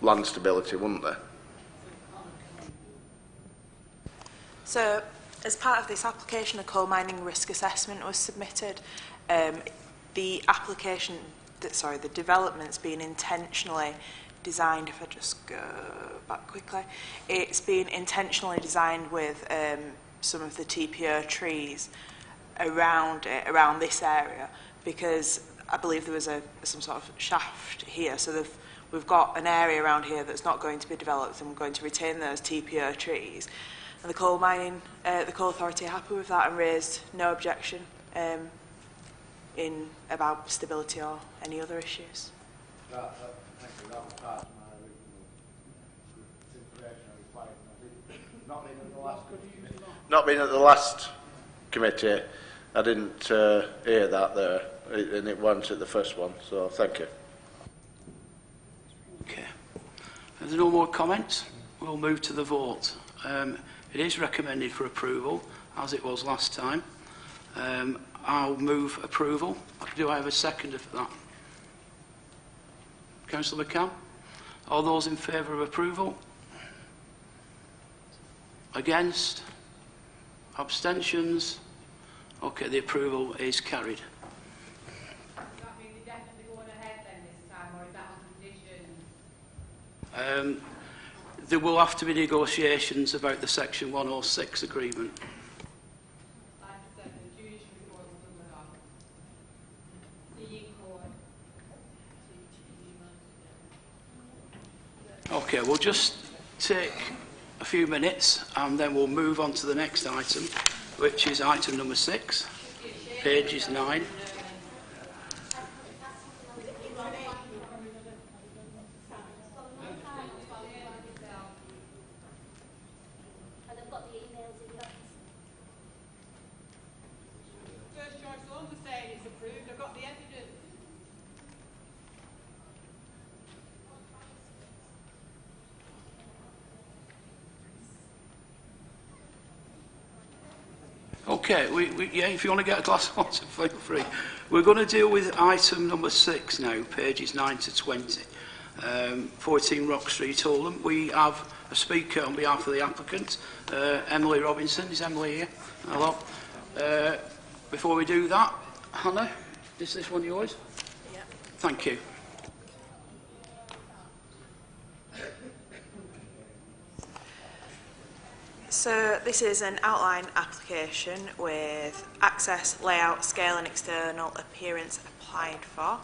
land stability, wouldn't they? So, as part of this application, a coal mining risk assessment was submitted. The application, the development's been intentionally designed, if I just go back quickly, it's been intentionally designed with some of the TPO trees around it, around this area, because I believe there was some sort of shaft here, so we've got an area around here that's not going to be developed, and we're going to retain those TPO trees. And the coal authority are happy with that and raised no objection in about stability or any other issues. That was part of my original information I required. Not being at the last committee, I didn't hear that there, and it wasn't at the first one, so thank you. Okay. If there no more comments, we'll move to the vote. It is recommended for approval, as it was last time. I'll move approval. Do I have a seconder for that? Councillor McCann? All those in favour of approval? Against? Abstentions? Okay, the approval is carried. Does that mean they're definitely going ahead then this time, or is that on conditions? There will have to be negotiations about the Section 106 agreement. Like I said, the judicial report was done with that. Okay, we'll just take a few minutes and then we'll move on to the next item, which is item number 6, pages 9. Okay, yeah, if you want to get a glass of water, feel free. We're going to deal with item number 6 now, pages 9 to 20. 14 Rock Street, Oldham. We have a speaker on behalf of the applicant, Emily Robinson. Is Emily here? Hello. Before we do that, Hannah, is this one yours? Yeah. Thank you. So this is an outline application with access, layout, scale and external appearance applied for.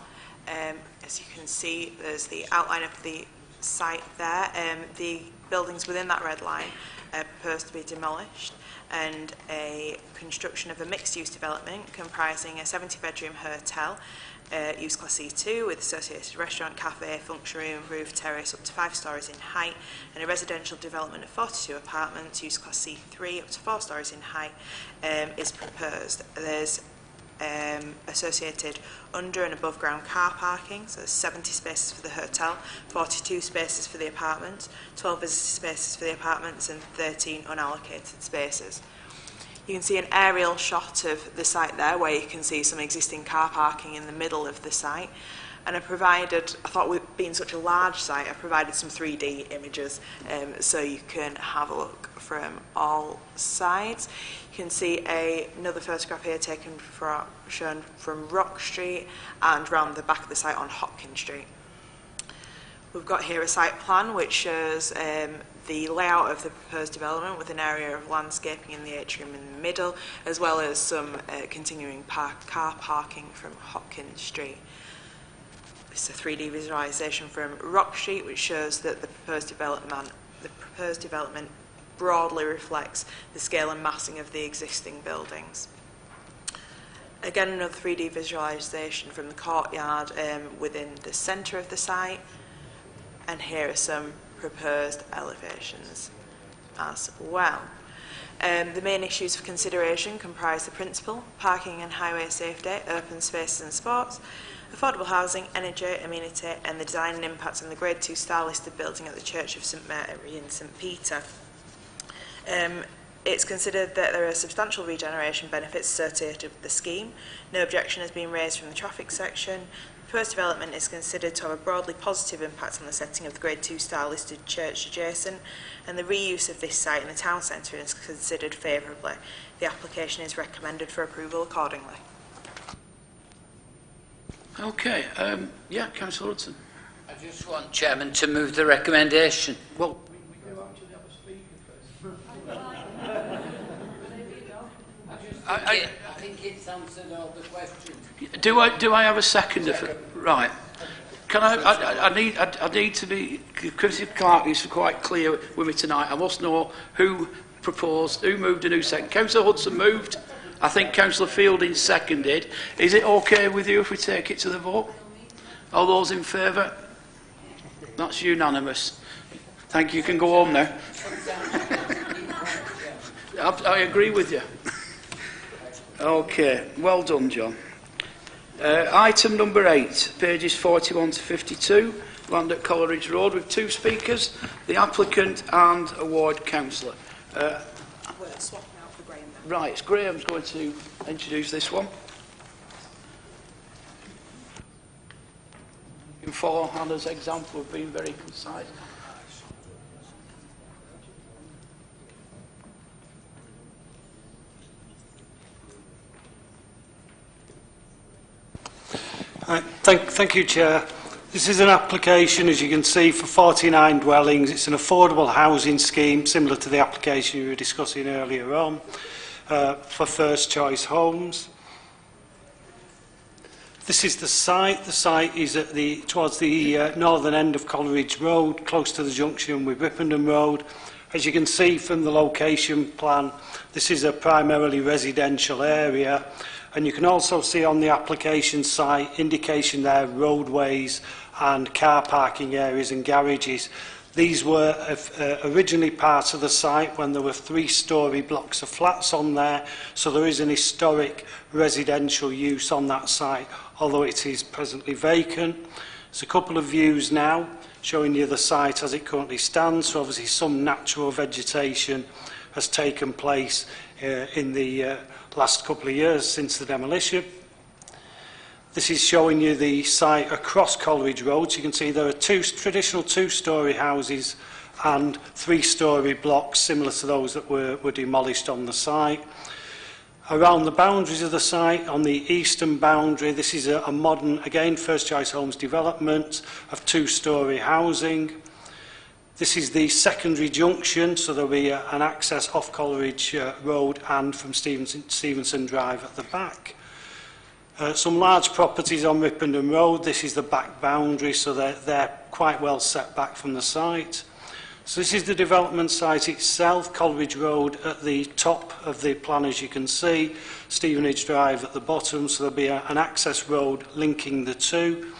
As you can see, there's the outline of the site there. The buildings within that red line are proposed to be demolished, and a construction of a mixed-use development comprising a 70-bedroom hotel, use class C2 with associated restaurant, cafe, function room, roof, terrace up to 5 stories in height, and a residential development of 42 apartments, use class C3 up to 4 stories in height, is proposed. There's associated under and above ground car parking, so there's 70 spaces for the hotel, 42 spaces for the apartments, 12 visitor spaces for the apartments and 13 unallocated spaces. You can see an aerial shot of the site there where you can see some existing car parking in the middle of the site, and I thought with being such a large site, I provided some 3D images so you can have a look from all sides. You can see another photograph here shown from Rock Street and round the back of the site on Hopkins Street. We've got here a site plan which shows the layout of the proposed development with an area of landscaping in the atrium in the middle, as well as some continuing car parking from Hopkins Street. This is a 3D visualisation from Rock Street, which shows that the proposed development broadly reflects the scale and massing of the existing buildings. Again, another 3D visualisation from the courtyard within the centre of the site, and here are some proposed elevations as well. The main issues for consideration comprise the principal, parking and highway safety, open spaces and sports, affordable housing, energy, amenity, and the design and impact on the Grade 2 star listed building at the Church of St Mary and St Peter. It's considered that there are substantial regeneration benefits associated with the scheme. No objection has been raised from the traffic section. The proposed development is considered to have a broadly positive impact on the setting of the Grade 2 star listed church adjacent, and the reuse of this site in the town centre is considered favourably. The application is recommended for approval accordingly. Okay, yeah, Councillor Hudson. I just want Chairman to move the recommendation. Well, we do actually have a speaker first. I think it's answered all the questions. Do I have a seconder for, right? Can I need to be, because Clark is quite clear with me tonight. I must know who proposed, who moved and who seconded. Councillor Hudson moved. I think Councillor Fielding seconded. Is it okay with you if we take it to the vote? All those in favour? That's unanimous. Thank you. You can go home now. I agree with you. Okay, well done, John. Item number 8, pages 41 to 52, land at Coleridge Road, with 2 speakers, the applicant and a ward councillor. We're swapping out for Graham then. Right, Graham's going to introduce this one. You can follow Hannah's example of being very concise. Thank you, Chair. This is an application, as you can see, for 49 dwellings. It's an affordable housing scheme, similar to the application we were discussing earlier on, for first choice homes. This is the site. The site is at towards the northern end of Coleridge Road, close to the junction with Whippenden Road. As you can see from the location plan, this is a primarily residential area. And you can also see on the application site indication there roadways and car parking areas and garages. These were originally part of the site when there were 3-storey blocks of flats on there, so there is an historic residential use on that site, although it is presently vacant. There's a couple of views now showing you the site as it currently stands, so obviously some natural vegetation has taken place in the last couple of years since the demolition. This is showing you the site across Coleridge Road. So you can see there are traditional two-storey houses and three-storey blocks similar to those that were demolished on the site. Around the boundaries of the site, on the eastern boundary, this is a modern, again, First Choice Homes development of two-storey housing. This is the secondary junction, so there'll be an access off Coleridge Road and from Stevenson Drive at the back. Some large properties on Ripondham Road. This is the back boundary, so they're quite well set back from the site. So this is the development site itself, Coleridge Road at the top of the plan, as you can see, Stevenage Drive at the bottom, so there'll be an access road linking the two.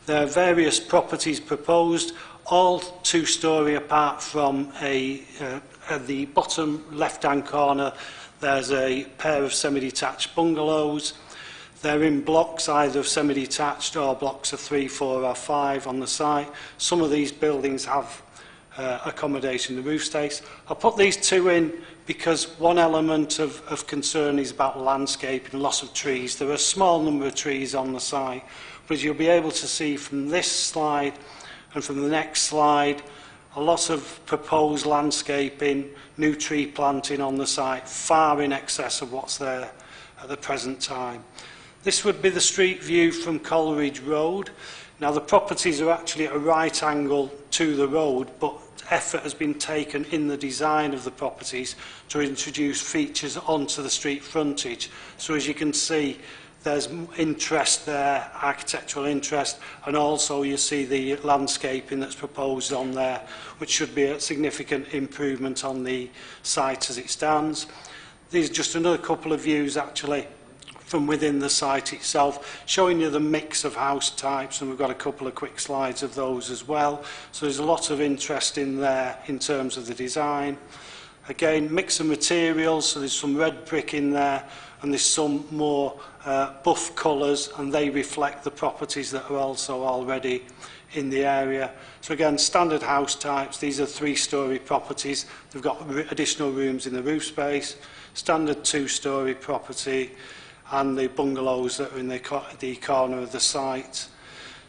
There are various properties proposed, all two-storey apart from at the bottom left-hand corner, there's a pair of semi-detached bungalows. They're in blocks either of semi-detached or blocks of 3, 4 or 5 on the site. Some of these buildings have accommodation in the roof space. I'll put these two in because one element of concern is about landscape and loss of trees. There are a small number of trees on the site, but as you'll be able to see from this slide and from the next slide, a lot of proposed landscaping, new tree planting on the site, far in excess of what's there at the present time. This would be the street view from Coleridge Road. Now the properties are actually at a right angle to the road, but effort has been taken in the design of the properties to introduce features onto the street frontage. So as you can see, there's interest there, architectural interest, and also you see the landscaping that's proposed on there, which should be a significant improvement on the site as it stands. These are just another couple of views actually from within the site itself, showing you the mix of house types, and we've got a couple of quick slides of those as well. So there's a lot of interest in there in terms of the design. Again, mix of materials, so there's some red brick in there, and there's some more buff colours, and they reflect the properties that are also already in the area. So again, standard house types. These are three-storey properties. They've got additional rooms in the roof space, standard two-storey property, and the bungalows that are in the corner of the site.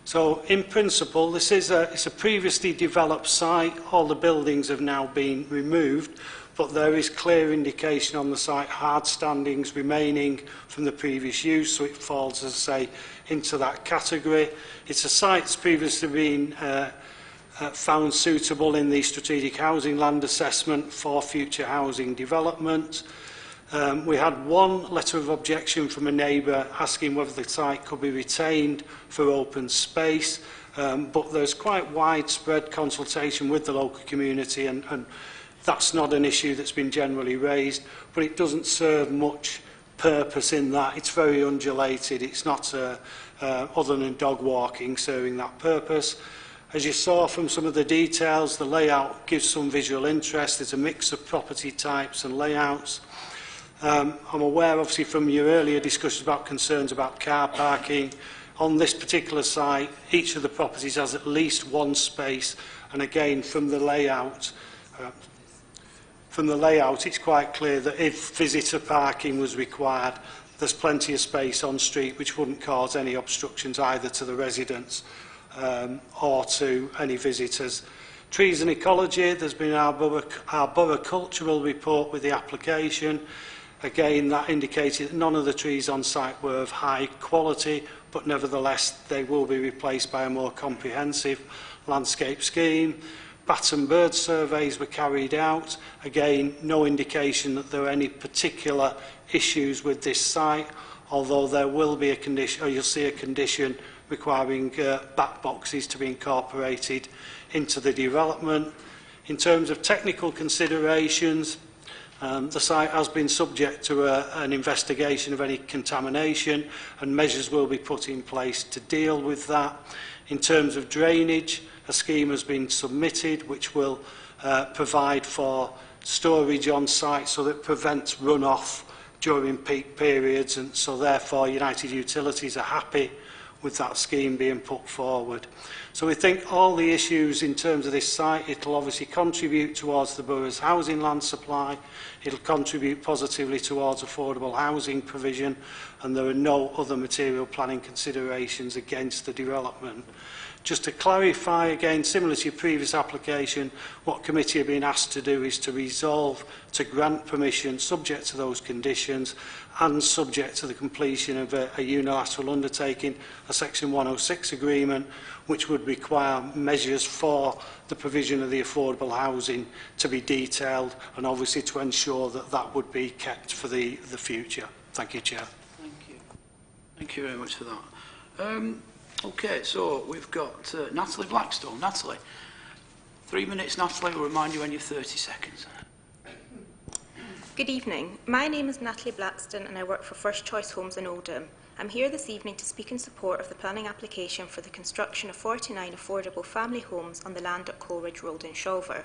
So in principle, this is it's a previously developed site. All the buildings have now been removed, but there is clear indication on the site, hard standings remaining from the previous use, so it falls, as I say, into that category. It's a site that's previously been found suitable in the strategic housing land assessment for future housing development. We had one letter of objection from a neighbour asking whether the site could be retained for open space, but there's quite widespread consultation with the local community, and that's not an issue that's been generally raised, but it doesn't serve much purpose in that. It's very undulated. It's not, other than dog walking, serving that purpose. As you saw from some of the details, the layout gives some visual interest. There's a mix of property types and layouts. I'm aware, obviously, from your earlier discussions about concerns about car parking. On this particular site, each of the properties has at least one space, and again, from the layout, it's quite clear that if visitor parking was required, there's plenty of space on street which wouldn't cause any obstructions either to the residents or to any visitors. Trees and ecology, there's been our arboricultural report with the application. Again, that indicated that none of the trees on site were of high quality, but nevertheless they will be replaced by a more comprehensive landscape scheme. Bat and bird surveys were carried out. Again, no indication that there are any particular issues with this site, although there will be a condition, or you'll see a condition requiring bat boxes to be incorporated into the development. In terms of technical considerations, the site has been subject to an investigation of any contamination, and measures will be put in place to deal with that. In terms of drainage, a scheme has been submitted which will provide for storage on site so that prevents runoff during peak periods, and so therefore United Utilities are happy with that scheme being put forward. So we think all the issues in terms of this site, it'll obviously contribute towards the borough's housing land supply, it'll contribute positively towards affordable housing provision, and there are no other material planning considerations against the development. Just to clarify again, similar to your previous application, what committee have been asked to do is to resolve to grant permission subject to those conditions and subject to the completion of a unilateral undertaking, a Section 106 agreement, which would require measures for the provision of the affordable housing to be detailed and obviously to ensure that that would be kept for the future. Thank you, Chair. Thank you. Thank you very much for that. Okay, so we've got Natalie Blackstone. Natalie, 3 minutes, Natalie. We'll remind you when you're 30 seconds. Good evening. My name is Natalie Blackstone and I work for First Choice Homes in Oldham. I'm here this evening to speak in support of the planning application for the construction of 49 affordable family homes on the land at Coleridge Road in Shawver.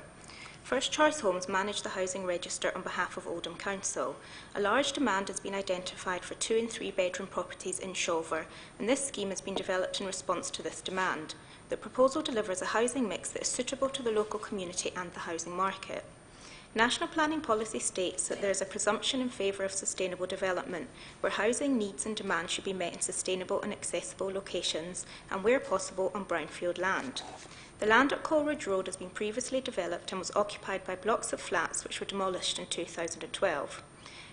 First Choice Homes manage the housing register on behalf of Oldham Council. A large demand has been identified for 2 and 3 bedroom properties in Shawver, and this scheme has been developed in response to this demand. The proposal delivers a housing mix that is suitable to the local community and the housing market. National planning policy states that there is a presumption in favour of sustainable development, where housing needs and demand should be met in sustainable and accessible locations, and where possible on brownfield land. The land at Coleridge Road has been previously developed and was occupied by blocks of flats which were demolished in 2012.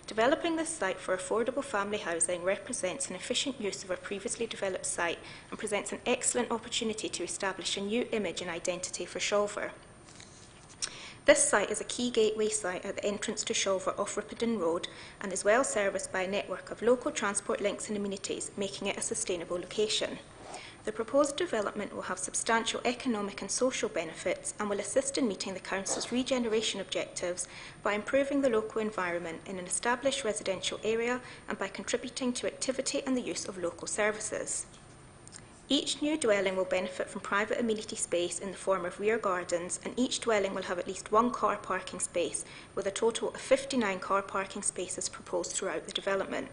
Developing this site for affordable family housing represents an efficient use of a previously developed site and presents an excellent opportunity to establish a new image and identity for Shawver. This site is a key gateway site at the entrance to Shawver off Ripperden Road and is well serviced by a network of local transport links and amenities, making it a sustainable location. The proposed development will have substantial economic and social benefits and will assist in meeting the Council's regeneration objectives by improving the local environment in an established residential area and by contributing to activity and the use of local services. Each new dwelling will benefit from private amenity space in the form of rear gardens, and each dwelling will have at least 1 car parking space, with a total of 59 car parking spaces proposed throughout the development.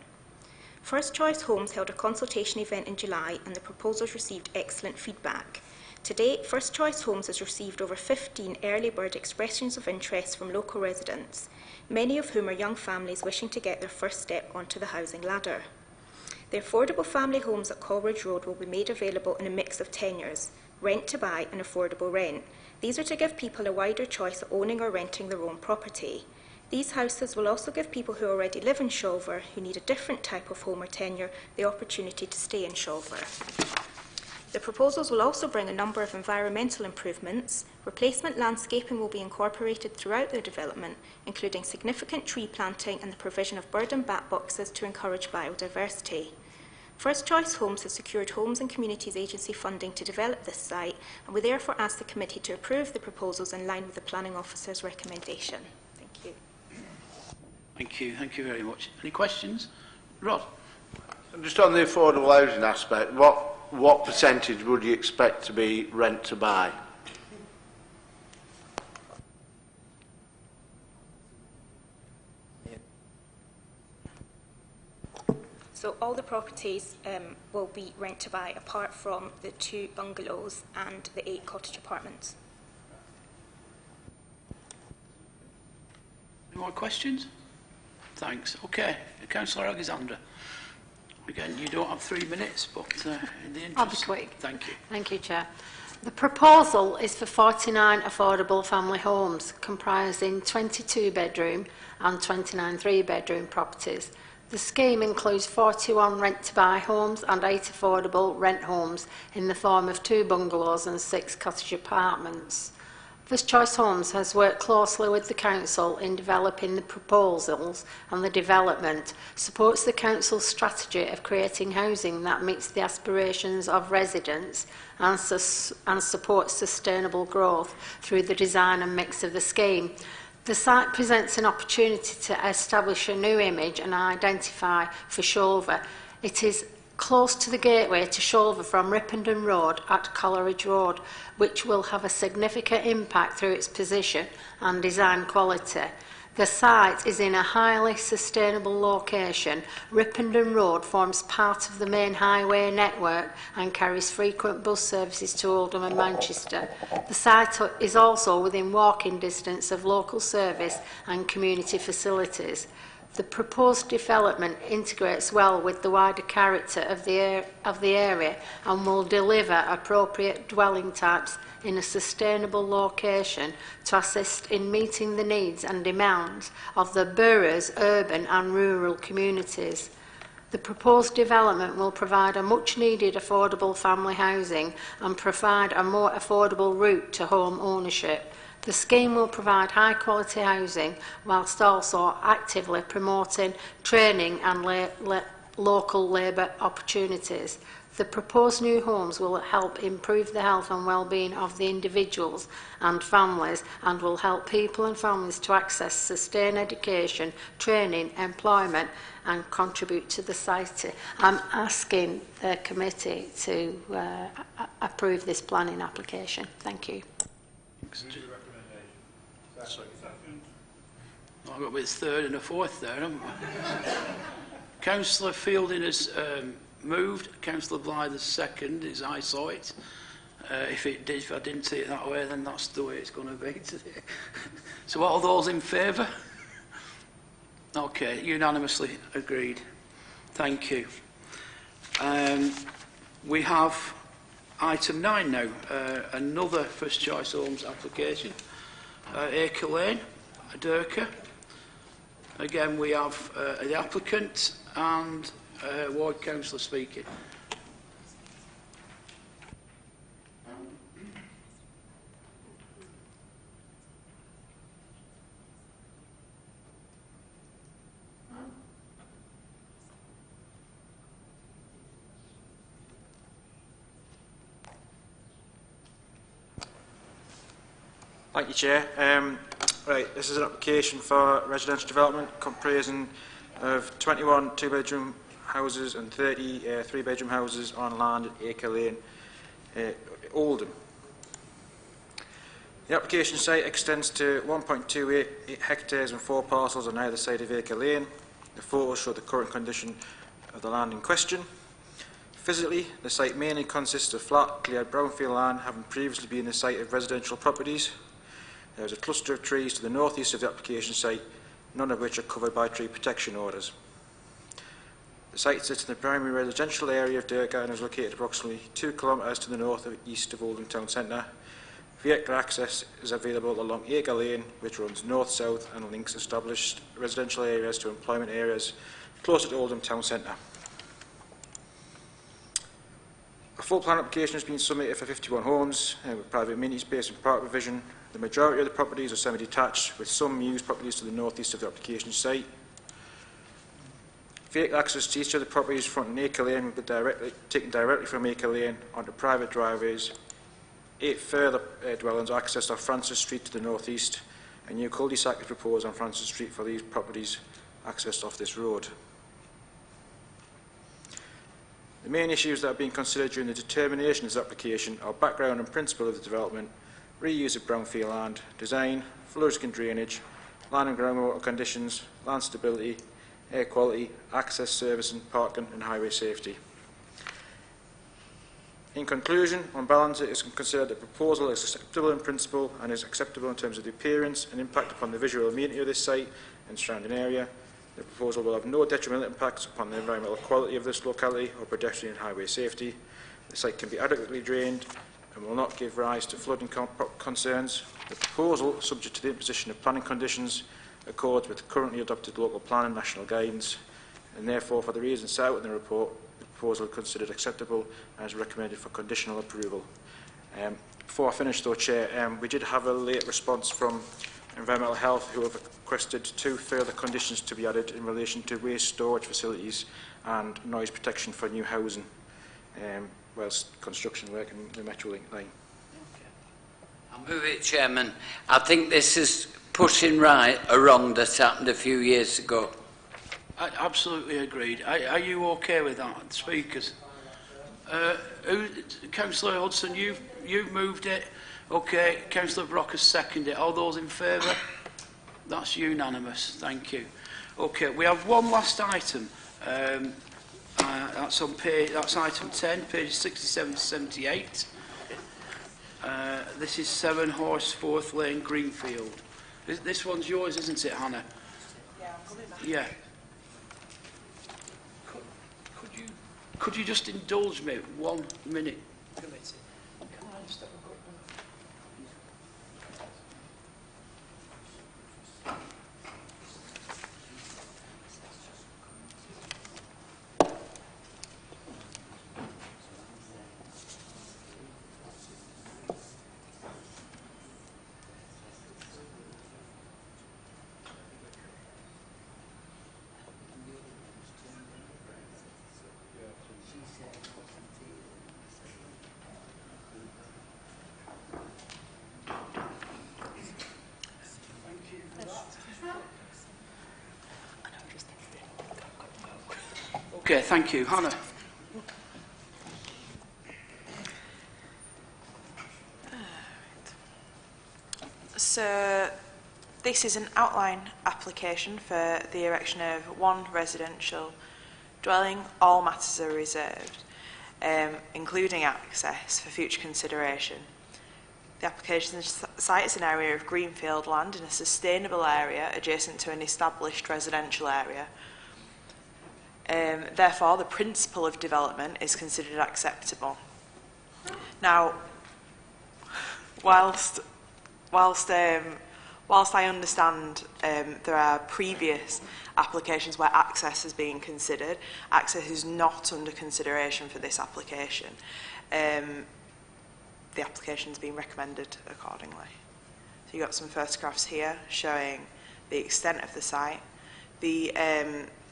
First Choice Homes held a consultation event in July and the proposals received excellent feedback. To date, First Choice Homes has received over 15 early bird expressions of interest from local residents, many of whom are young families wishing to get their first step onto the housing ladder. The affordable family homes at Coleridge Road will be made available in a mix of tenures, rent to buy and affordable rent. These are to give people a wider choice of owning or renting their own property. These houses will also give people who already live in Shawver, who need a different type of home or tenure, the opportunity to stay in Shawver. The proposals will also bring a number of environmental improvements. Replacement landscaping will be incorporated throughout the development, including significant tree planting and the provision of bird and bat boxes to encourage biodiversity. First Choice Homes has secured Homes and Communities Agency funding to develop this site, and we therefore ask the committee to approve the proposals in line with the Planning Officer's recommendation. Thank you. Thank you. Thank you very much. Any questions? Rod? Just on the affordable housing aspect, what percentage would you expect to be rent to buy? So all the properties will be rent to buy apart from the 2 bungalows and the 8 cottage apartments. Any more questions? Thanks. Okay. Councillor Alexander. Again, you don't have 3 minutes, but in the interest... I'll be quick. Thank you. Thank you, Chair. The proposal is for 49 affordable family homes comprising 22 bedroom and 29 3-bedroom properties. The scheme includes 41 rent-to-buy homes and 8 affordable rent homes in the form of 2 bungalows and 6 cottage apartments. First Choice Homes has worked closely with the Council in developing the proposals, and the development supports the Council's strategy of creating housing that meets the aspirations of residents and supports sustainable growth through the design and mix of the scheme. The site presents an opportunity to establish a new image and identify for Shawver. It is close to the gateway to Shawver from Ripperden Road at Coleridge Road, which will have a significant impact through its position and design quality. The site is in a highly sustainable location. Ripponden Road forms part of the main highway network and carries frequent bus services to Oldham and Manchester. The site is also within walking distance of local service and community facilities. The proposed development integrates well with the wider character of the area and will deliver appropriate dwelling types in a sustainable location to assist in meeting the needs and demands of the borough's urban and rural communities. The proposed development will provide a much-needed affordable family housing and provide a more affordable route to home ownership. The scheme will provide high-quality housing whilst also actively promoting training and local labour opportunities. The proposed new homes will help improve the health and well-being of the individuals and families and will help people and families to access sustained education, training, employment and contribute to the society. I'm asking the committee to approve this planning application. Thank you. I've got a bit third and a fourth there, haven't we? Councillor Fielding has moved. Councillor Blythe has second, as I saw it. If I didn't see it that way, then that's the way it's going to be today. So what are those in favour? Okay, unanimously agreed. Thank you. We have item 9 now, another First Choice Homes application. Acre Lane, Durka. Again, we have the applicant and ward councillor speaking. Thank you, Chair. Right, this is an application for residential development comprising of 21 two-bedroom houses and 30 three-bedroom houses on land at Acre Lane, Oldham. The application site extends to 1.28 hectares and 4 parcels on either side of Acre Lane. The photos show the current condition of the land in question. Physically, the site mainly consists of flat, cleared brownfield land having previously been the site of residential properties. There is a cluster of trees to the north-east of the application site, none of which are covered by tree protection orders. The site sits in the primary residential area of Durka and is located approximately 2 kilometres to the north and east of Oldham Town Centre. Vehicular access is available along Acre Lane, which runs north-south and links established residential areas to employment areas closer to Oldham Town Centre. A full plan application has been submitted for 51 homes with private amenity space and park provision. The majority of the properties are semi-detached, with some used properties to the north-east of the application site. Vehicle access to each of the properties fronting Acre Lane will be taken directly from Acre Lane onto private driveways. 8 further dwellings are accessed off Francis Street to the north-east. A new cul-de-sac is proposed on Francis Street for these properties accessed off this road. The main issues that are being considered during the determination of this application are background and principle of the development, reuse of brownfield land, design, flood and drainage, land and groundwater conditions, land stability, air quality, access, servicing, parking and highway safety. In conclusion, on balance, it is considered that the proposal is acceptable in principle and is acceptable in terms of the appearance and impact upon the visual amenity of this site and surrounding area. The proposal will have no detrimental impacts upon the environmental quality of this locality or pedestrian and highway safety. The site can be adequately drained and will not give rise to flooding concerns. The proposal, subject to the imposition of planning conditions, accords with currently adopted local plan and national guidance, and therefore, for the reasons set out in the report, the proposal is considered acceptable and is recommended for conditional approval. Before I finish though, Chair, we did have a late response from Environmental Health, who have requested 2 further conditions to be added in relation to waste storage facilities and noise protection for new housing, whilst construction work in the Metrolink line. I'll move it, Chairman. I think this is putting right a wrong that happened a few years ago. I absolutely agreed. Are you okay with that, speakers? Councillor Hudson, you've moved it. Okay, Councillor Brock has seconded it. All those in favour? That's unanimous. Thank you. Okay, we have one last item. That's on page. That's item 10, pages 67 to 78. This is 7 Horseforth Lane, Greenfield. This one's yours, isn't it, Hannah? Yeah, I'm coming back. Yeah. Could you just indulge me 1 minute? Committee. Can I just have a quick minute? Okay, thank you. Hannah. So this is an outline application for the erection of one residential dwelling. All matters are reserved, including access for future consideration. The application cites an area of greenfield land in a sustainable area adjacent to an established residential area. Therefore, the principle of development is considered acceptable. Now, whilst I understand there are previous applications where access is being considered, access is not under consideration for this application. The application has been recommended accordingly. So you've got some photographs here showing the extent of the site. The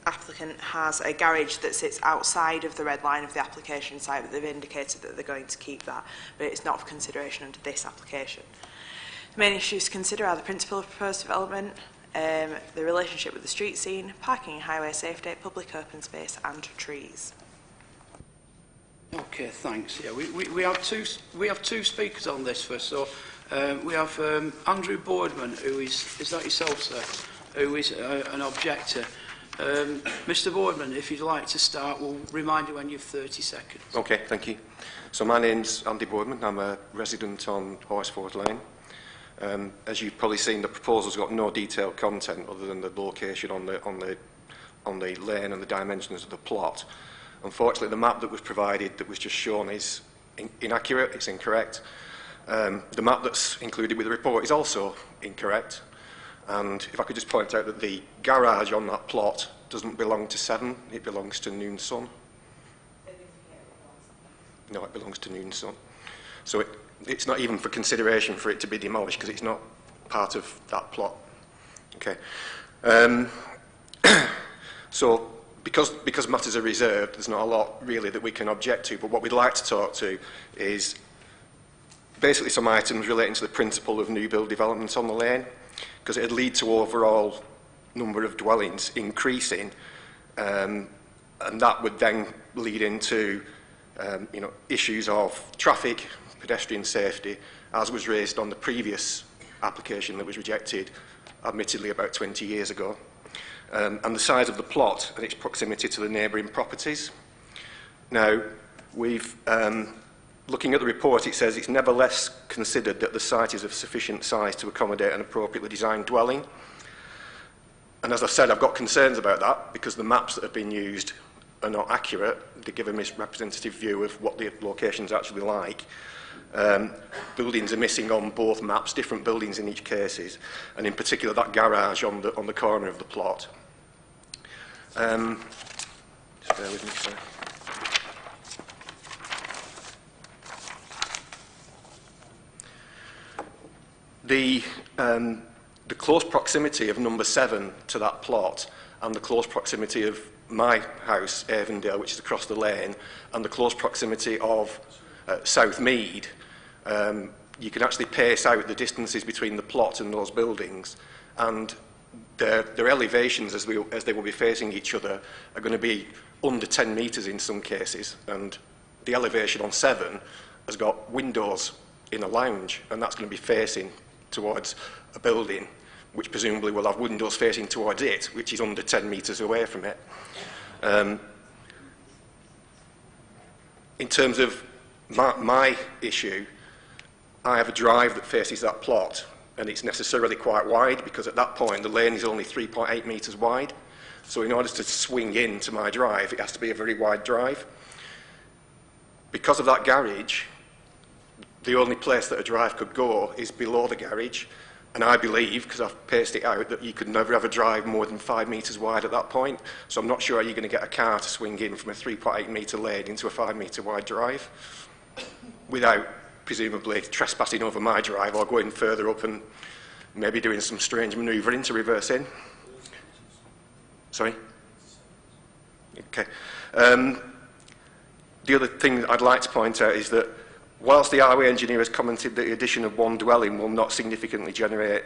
applicant has a garage that sits outside of the red line of the application site, but they've indicated that they're going to keep that, but it's not for consideration under this application. The main issues to consider are the principle of proposed development, the relationship with the street scene, parking and highway safety, public open space and trees. Okay, thanks. Yeah, we have two speakers on this first. So we have Andrew Boardman, who is that yourself, sir? Who is an objector. Mr. Boardman, if you'd like to start, we'll remind you when you've 30 seconds. Okay, thank you. So my name's Andy Boardman. I'm a resident on Horseforth Lane. As you've probably seen, the proposal's got no detailed content other than the location on the lane and the dimensions of the plot. Unfortunately, the map that was provided, that was just shown, is inaccurate. It's incorrect. The map that's included with the report is also incorrect. And if I could just point out that the garage on that plot doesn't belong to 7, it belongs to Noon Sun. No, it belongs to Noon Sun. So it's not even for consideration for it to be demolished because it's not part of that plot. Okay. So because matters are reserved, there's not a lot really that we can object to, but what we'd like to talk to is basically some items relating to the principle of new build development on the lane, because it'd lead to overall number of dwellings increasing, and that would then lead into issues of traffic, pedestrian safety, as was raised on the previous application that was rejected, admittedly about 20 years ago, and the size of the plot and its proximity to the neighbouring properties. Now, we've looking at the report, it says it's nevertheless considered that the site is of sufficient size to accommodate an appropriately designed dwelling. And as I said, I've got concerns about that because the maps that have been used are not accurate. They give a misrepresentative view of what the location's actually like. Buildings are missing on both maps, different buildings in each cases, and in particular that garage on the corner of the plot. Just bear with me, sorry. The close proximity of number 7 to that plot and the close proximity of my house, Avondale, which is across the lane, and the close proximity of South Mead, you can actually pace out the distances between the plot and those buildings, and their elevations as they will be facing each other are going to be under 10 metres in some cases, and the elevation on 7 has got windows in a lounge, and that's going to be facing towards a building which presumably will have windows facing towards it, which is under 10 metres away from it. In terms of my issue, I have a drive that faces that plot, and it's necessarily quite wide, because at that point the lane is only 3.8 metres wide. So in order to swing into my drive, it has to be a very wide drive. Because of that garage, the only place that a drive could go is below the garage, and I believe, because I've paced it out, that you could never have a drive more than 5 metres wide at that point. So I'm not sure you're going to get a car to swing in from a 3.8 metre lane into a 5 metre wide drive without presumably trespassing over my drive or going further up and maybe doing some strange manoeuvring to reverse in. Sorry? Okay. The other thing that I'd like to point out is that whilst the highway engineer has commented that the addition of one dwelling will not significantly generate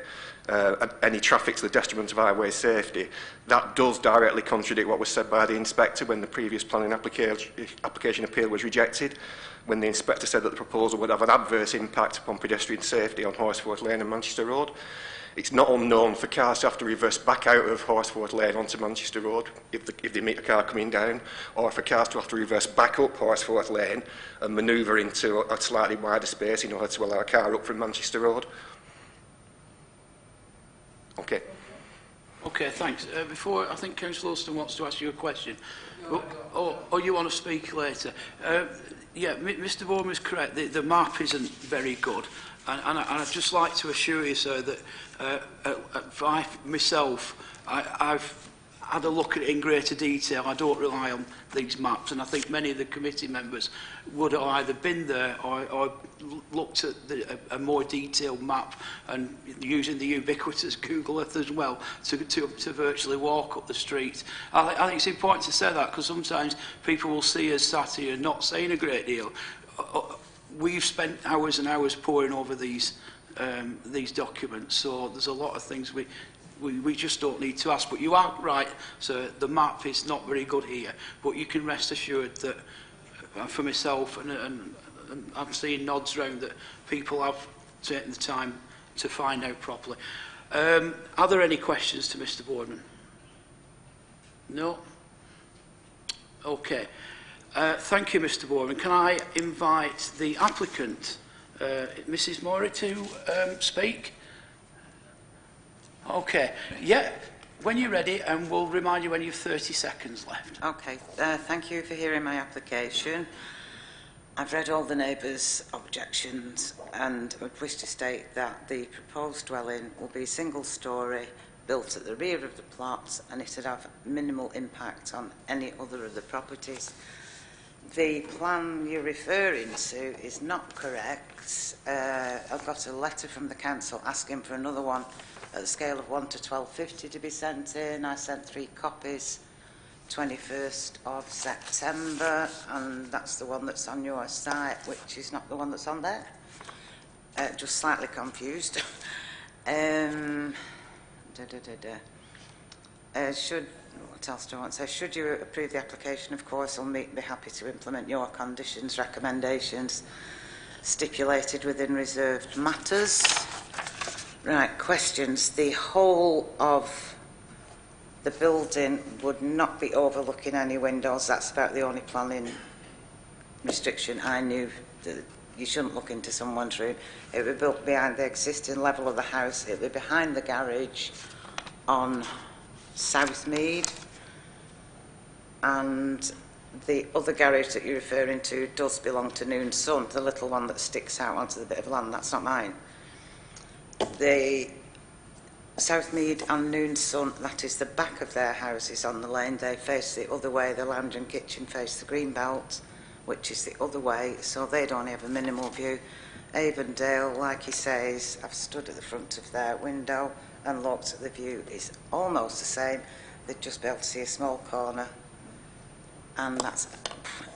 any traffic to the detriment of highway safety, that does directly contradict what was said by the inspector when the previous planning application appeal was rejected, when the inspector said that the proposal would have an adverse impact upon pedestrian safety on Horsforth Lane and Manchester Road. It's not unknown for cars to have to reverse back out of Horsforth Lane onto Manchester Road if they meet a car coming down, or for cars to have to reverse back up Horsforth Lane and manoeuvre into a slightly wider space in order to allow a car up from Manchester Road. Okay. Okay, thanks. Before, I think Councillor Alston wants to ask you a question. Or you want to speak later. Yeah, Mr Bowman is correct. The map isn't very good. And I'd just like to assure you, sir, that myself, I've had a look at it in greater detail. I don't rely on these maps, and I think many of the committee members would have either been there or looked at a more detailed map and using the ubiquitous Google Earth as well to virtually walk up the street. I think it's important to say that, because sometimes people will see us sat here not saying a great deal. We've spent hours and hours poring over these documents, so there's a lot of things we just don't need to ask. But you are right, sir, the map is not very good here, but you can rest assured that for myself, and I'm seeing nods round, that people have taken the time to find out properly. Are there any questions to Mr Boardman? No? Okay. Thank you, Mr Boardman. Can I invite the applicant, Mrs Morey, to speak? Okay. Yeah, when you're ready, and we'll remind you when you've 30 seconds left. Okay. Thank you for hearing my application. I've read all the neighbours' objections and would wish to state that the proposed dwelling will be a single storey built at the rear of the plot, and it would have minimal impact on any other of the properties. The plan you're referring to is not correct. I've got a letter from the council asking for another one at the scale of 1 to 1250 to be sent in. I sent 3 copies, 21st of September, and that's the one that's on your site, which is not the one that's on there. Just slightly confused. What else do I want to say? Should you approve the application, of course, I'll be happy to implement your conditions, recommendations stipulated within reserved matters. Right, questions. The whole of the building would not be overlooking any windows. That's about the only planning restriction I knew, that you shouldn't look into someone's room. It would be built behind the existing level of the house. It would be behind the garage on Southmead. And the other garage that you're referring to does belong to Noon Sun, the little one that sticks out onto the bit of land. That's not mine. The Southmead and Noon Sun, that is the back of their houses on the lane. They face the other way. The lounge and kitchen face the green belt, which is the other way, so they'd only have a minimal view. Avondale, like he says, I've stood at the front of their window and looked at the view. It's almost the same. They'd just be able to see a small corner. And that's,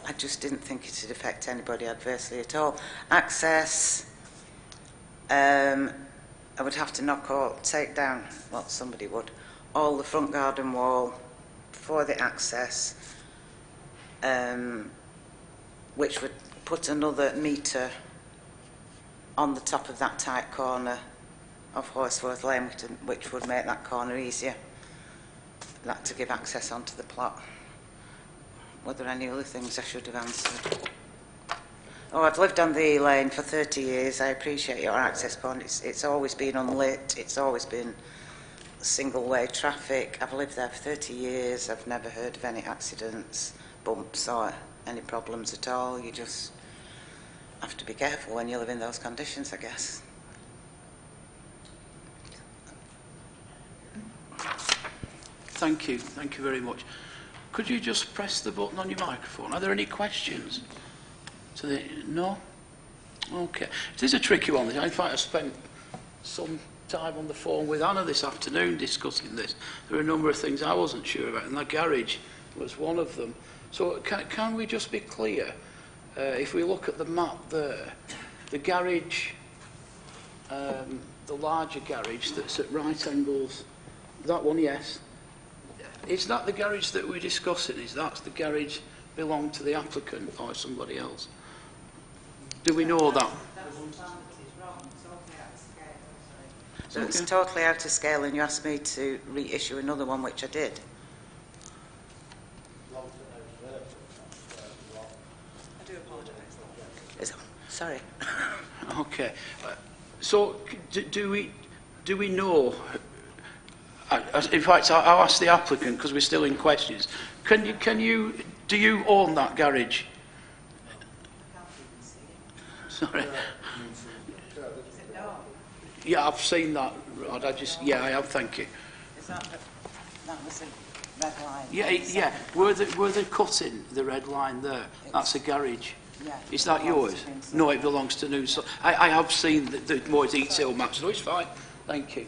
I just didn't think it would affect anybody adversely at all. Access, I would have to take down, well, somebody would, all the front garden wall for the access, which would put another metre on the top of that tight corner of Horsforth Lane, which would make that corner easier, that to give access onto the plot. Were there any other things I should have answered? Oh, I've lived on the lane for 30 years. I appreciate your access point. It's always been unlit. It's always been single-way traffic. I've lived there for 30 years. I've never heard of any accidents, bumps or any problems at all. You just have to be careful when you live in those conditions, I guess. Thank you very much. Could you just press the button on your microphone? Are there any questions? No? Okay. It is a tricky one. In fact, I spent some time on the phone with Anna this afternoon discussing this. There were a number of things I wasn't sure about, and the garage was one of them. So can we just be clear? If we look at the map there, the garage, the larger garage that's at right angles, that one, yes. Is that the garage that we're discussing? Is that the garage belong to the applicant or somebody else? Do we know that? So it's totally out of scale, and you asked me to reissue another one, which I did. I do apologise. Sorry. Okay. So do we know? In fact, I'll ask the applicant because we're still in questions. Do you own that garage? Sorry. Yeah, I've seen that, Rod. I have, thank you. Is that was a red line? Yeah. Were they cutting the red line there? That's a garage. Yeah. Is that yours? No, it belongs to New. So I have seen the more detailed maps. No, it's fine. Thank you.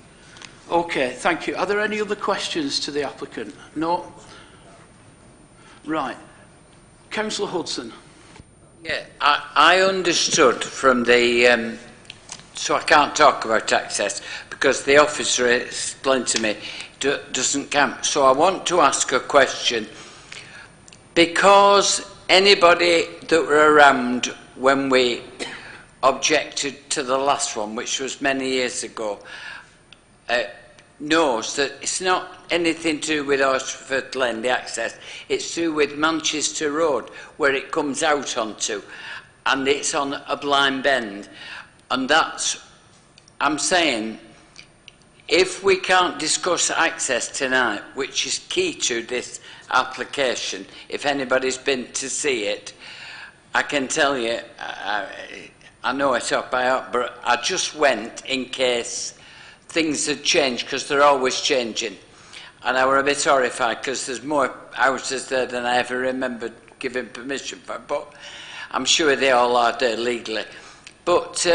Okay, thank you. Are there any other questions to the applicant? No? Right. Councillor Hudson. Yeah, I understood from the... so I can't talk about access because the officer explained to me doesn't count. So I want to ask a question. Because anybody that were around when we objected to the last one, which was many years ago, knows that it's not anything to do with Horsforth Lane, the access. It's to do with Manchester Road, where it comes out onto, and it's on a blind bend. And that's, I'm saying, if we can't discuss access tonight, which is key to this application, if anybody's been to see it, I can tell you, I know it off by heart, but I just went in case things had changed, because they're always changing. And I were a bit horrified, because there's more houses there than I ever remembered giving permission for, but I'm sure they all are there legally. But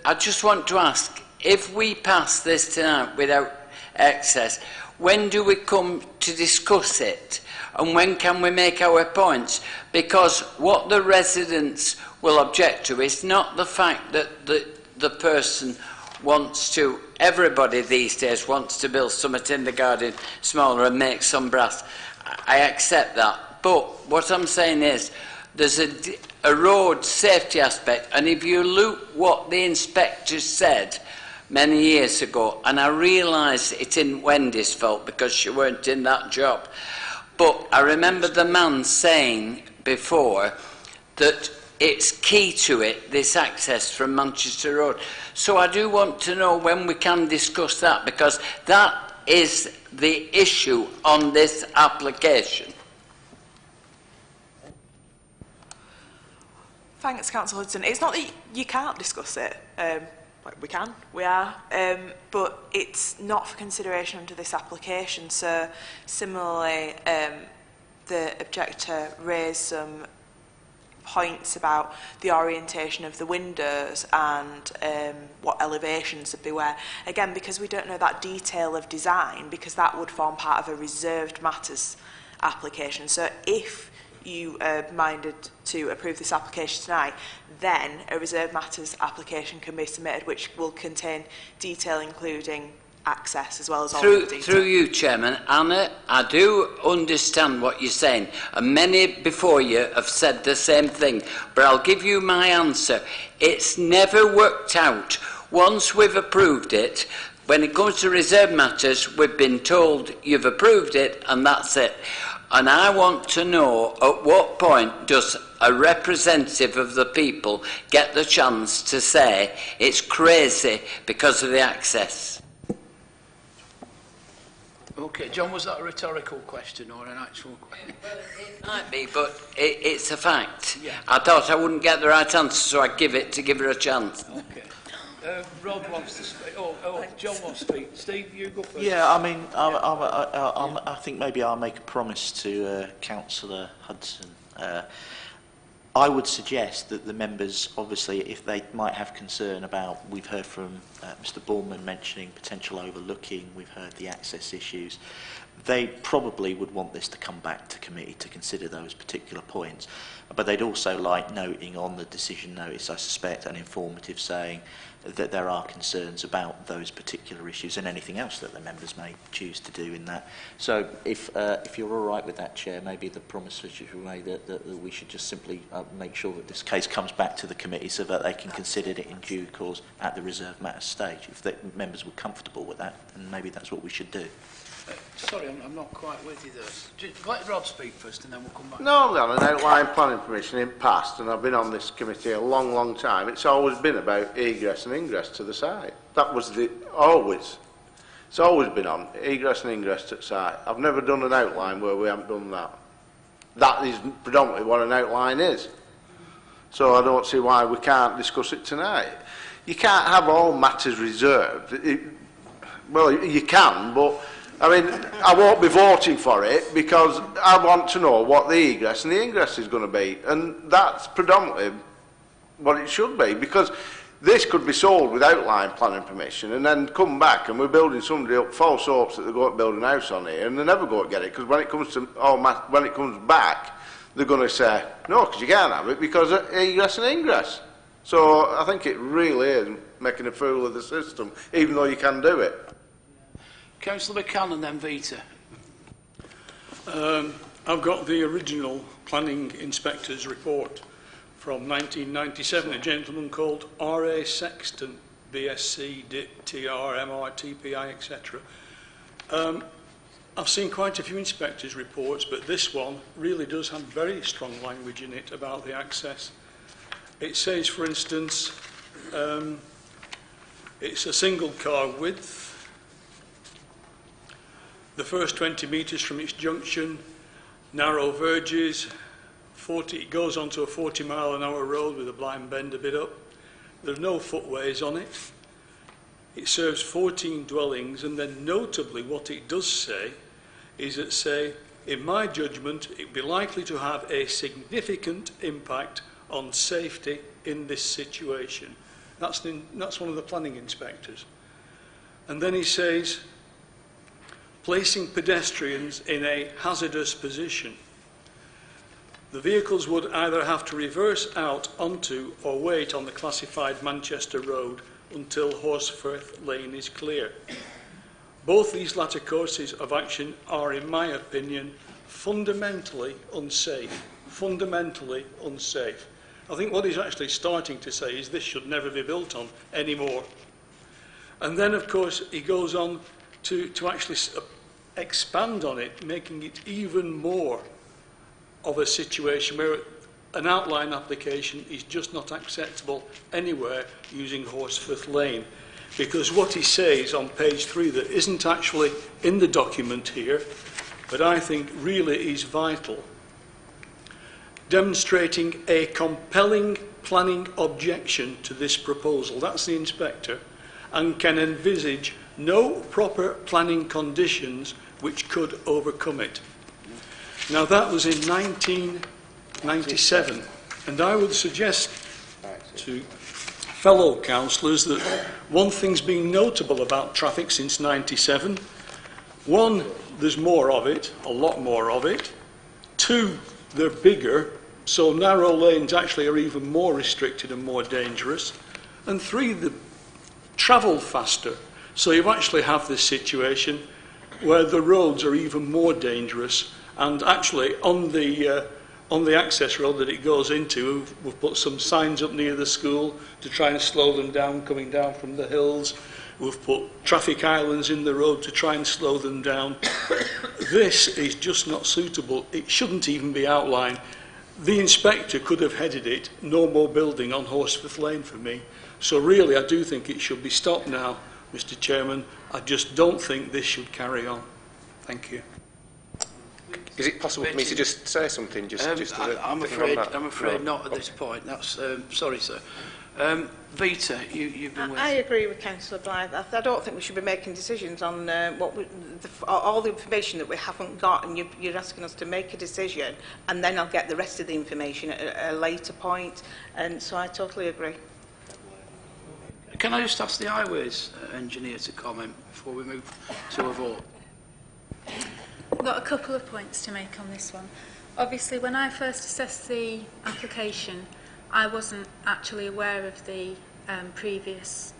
I just want to ask, if we pass this tonight without access, when do we come to discuss it? And when can we make our points? Because what the residents will object to is not the fact that the person wants to, everybody these days wants to build something in the garden smaller and make some brass. I accept that. But what I'm saying is, there's a road safety aspect, and if you look what the inspector said many years ago, and I realise it isn't Wendy's fault because she weren't in that job, but I remember the man saying before that it's key to it, this access from Manchester Road. So I do want to know when we can discuss that, because that is the issue on this application. Thanks, Councillor Hudson. It's not that you can't discuss it. We can, we are, but it's not for consideration under this application. So, similarly, the objector raised some points about the orientation of the windows and what elevations would be where. Again, because we don't know that detail of design, because that would form part of a reserved matters application. So if you are minded to approve this application tonight, then a reserved matters application can be submitted, which will contain detail including access as well as all the detail. Through you, Chairman, Anna, I do understand what you're saying, and many before you have said the same thing, but I'll give you my answer. It's never worked out. Once we've approved it, When it comes to reserve matters, we've been told you've approved it and that's it. And I want to know at what point does a representative of the people get the chance to say it's crazy because of the access? Okay, John, was that a rhetorical question or an actual question? Well, it might be, but it's a fact. Yeah. I thought I wouldn't get the right answer, so I'd give it to give her a chance. Okay. Rod wants to speak. John wants to speak. Steve, you go first. Yeah, I mean, I think maybe I'll make a promise to Councillor Hudson. I would suggest that the members, obviously, if they might have concern about, we've heard from Mr. Bourman mentioning potential overlooking, we've heard the access issues, they probably would want this to come back to committee to consider those particular points. But they'd also like noting on the decision notice, I suspect, an informative saying that there are concerns about those particular issues and anything else that the members may choose to do in that. So if you're all right with that, Chair, maybe the promise which you made that we should just simply make sure that this case comes back to the committee so that they can consider it in due course at the reserve matters stage. If the members were comfortable with that, then maybe that's what we should do. Sorry, I'm not quite with you there. Just let Rod speak first and then we'll come back. Normally on an outline planning permission in past, and I've been on this committee a long, long time, it's always been about egress and ingress to the site. That was always. It's always been on, egress and ingress to the site. I've never done an outline where we haven't done that. That is predominantly what an outline is. So I don't see why we can't discuss it tonight. You can't have all matters reserved. Well, you can, but I mean, I won't be voting for it because I want to know what the egress and the ingress is going to be. And that's predominantly what it should be, because this could be sold with outline planning permission and then come back and we're building somebody up false hopes that they're going to build an house on here and they never go to get it, because when it comes to when it comes back, they're going to say, no, because you can't have it because of egress and ingress. So I think it really is making a fool of the system, even though you can do it. Councillor McCann and then Vita. I've got the original planning inspector's report from 1997, a gentleman called R.A. Sexton, BSc, TR, MR, TPI, etc. I've seen quite a few inspectors' reports, but this one really does have very strong language in it about the access. It says, for instance, it's a single car width. The first 20 metres from its junction, narrow verges, it goes onto a 40-mile-an-hour road with a blind bend a bit up. There's no footways on it. It serves 14 dwellings, and then notably what it does say is that, say, in my judgment, it would be likely to have a significant impact on safety in this situation. That's one of the planning inspectors. And then he says, placing pedestrians in a hazardous position. The vehicles would either have to reverse out onto or wait on the classified Manchester Road until Horsforth Lane is clear. Both these latter courses of action are, in my opinion, fundamentally unsafe. Fundamentally unsafe. I think what he's actually starting to say is this should never be built on anymore. And then, of course, he goes on to actually expand on it, making it even more of a situation where an outline application is just not acceptable anywhere using Horsforth Lane. Because what he says on page 3 that isn't actually in the document here, but I think really is vital, demonstrating a compelling planning objection to this proposal, that's the inspector, and can envisage no proper planning conditions which could overcome it. Now that was in 1997, and I would suggest to fellow councillors that one thing's been notable about traffic since 97. One, there's more of it, a lot more of it. Two, they're bigger, so narrow lanes actually are even more restricted and more dangerous. And three, they travel faster. So you actually have this situation where the roads are even more dangerous, and actually on the access road that it goes into, we've put some signs up near the school to try and slow them down coming down from the hills. We've put traffic islands in the road to try and slow them down. This is just not suitable. It shouldn't even be outlined. The inspector could have headed it, no more building on Horsforth Lane for me. So really, I do think it should be stopped now, Mr. Chairman. I just don't think this should carry on. Thank you. Is it possible for me to just say something? I'm afraid not at this point. That's sorry, sir. Vita, you've been with. I agree with Councillor Blythe. I don't think we should be making decisions on all the information that we haven't got, and you're asking us to make a decision, and then I'll get the rest of the information at a later point. And so I totally agree. Can I just ask the highways engineer to comment before we move to a vote? I've got a couple of points to make on this one. Obviously, when I first assessed the application, I wasn't actually aware of the previous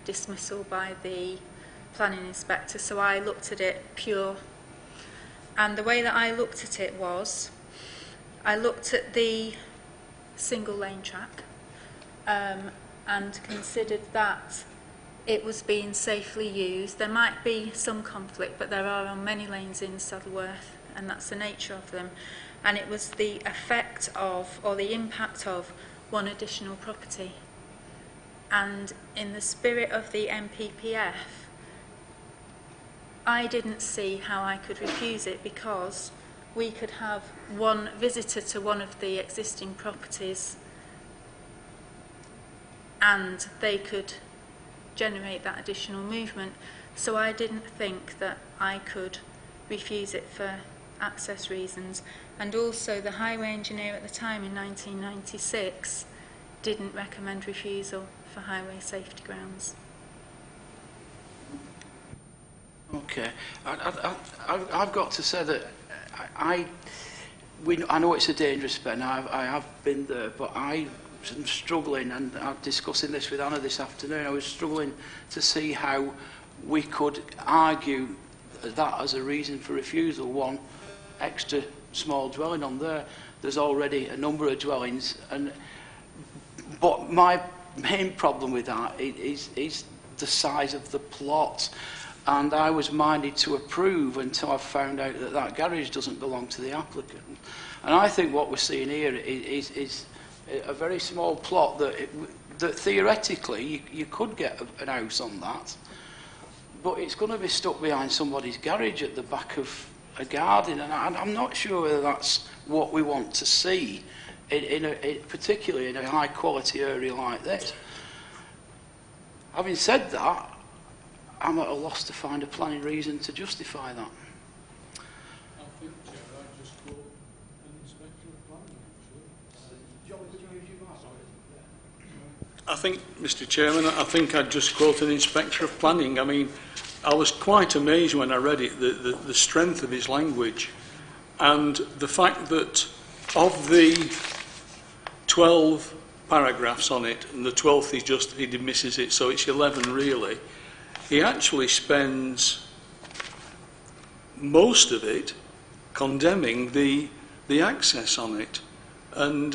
dismissal by the planning inspector, so I looked at it pure. And the way that I looked at it was, I looked at the single lane track and considered that it was being safely used. There might be some conflict, but there are on many lanes in Saddleworth, and that's the nature of them. And it was the effect of, or the impact of, one additional property. And in the spirit of the MPPF, I didn't see how I could refuse it, because we could have one visitor to one of the existing properties and they could generate that additional movement. So I didn't think that I could refuse it for access reasons. And also the highway engineer at the time in 1996 didn't recommend refusal for highway safety grounds. Okay, I've got to say that I know it's a dangerous bend. I have been there, but I'm struggling, and I'm discussing this with Anna this afternoon. I was struggling to see how we could argue that as a reason for refusal. One extra small dwelling on there. There's already a number of dwellings, but my main problem with that is the size of the plot. And I was minded to approve until I found out that that garage doesn't belong to the applicant. And I think what we're seeing here is a very small plot that theoretically you could get an house on that, but it's going to be stuck behind somebody's garage at the back of a garden, and I'm not sure whether that's what we want to see, particularly in a high quality area like this. Having said that, I'm at a loss to find a planning reason to justify that. I think, Chair, I just quote an inspector of planning, actually. I think, Mr. Chairman, I think I'd just quote an inspector of planning. I mean, I was quite amazed when I read it, the strength of his language, and the fact that of the 12 paragraphs on it, and the 12th he dismisses it, so it's 11 really. He actually spends most of it condemning the access on it, and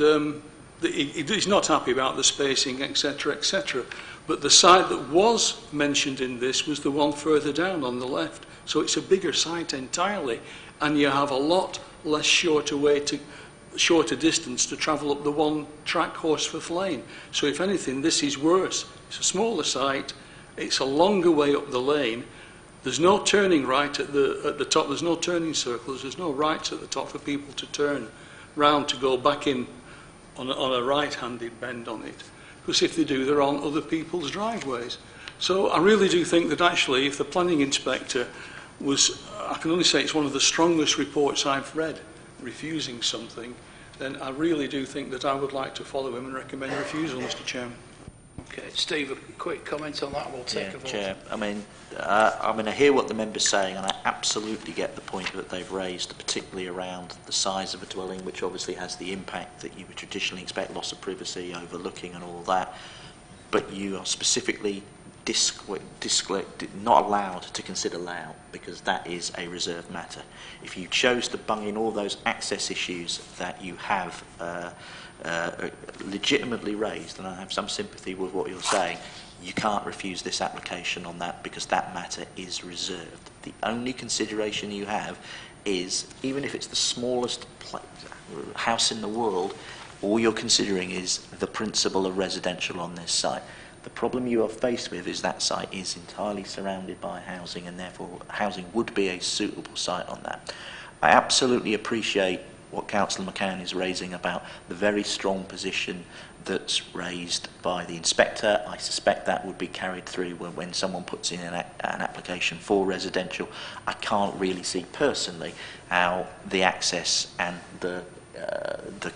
he's not happy about the spacing, etc., etc. But the site that was mentioned in this was the one further down on the left, so it's a bigger site entirely, and you have a lot less shorter distance to travel up the one-track Horsforth Lane. So if anything, this is worse. It's a smaller site. It's a longer way up the lane. There's no turning right at the top. There's no turning circles. There's no rights at the top for people to turn round to go back in on a right-handed bend on it. Because if they do, they're on other people's driveways. So I really do think that actually, if the planning inspector was, I can only say it's one of the strongest reports I've read, refusing something, then I really do think that I would like to follow him and recommend refusal, Mr. Chairman. Okay, Steve, a quick comment on that, and we'll take a vote. Chair, I hear what the member's saying, and I absolutely get the point that they've raised, particularly around the size of a dwelling, which obviously has the impact that you would traditionally expect, loss of privacy, overlooking and all that. But you are specifically not allowed to consider layout, because that is a reserved matter. If you chose to bung in all those access issues that you have legitimately raised, and I have some sympathy with what you're saying, you can't refuse this application on that because that matter is reserved. The only consideration you have is, even if it's the smallest house in the world, all you're considering is the principle of residential on this site. The problem you are faced with is that site is entirely surrounded by housing, and therefore housing would be a suitable site on that. I absolutely appreciate what Councillor McCann is raising about the very strong position that's raised by the inspector. I suspect that would be carried through when someone puts in an application for residential. I can't really see personally how the access and the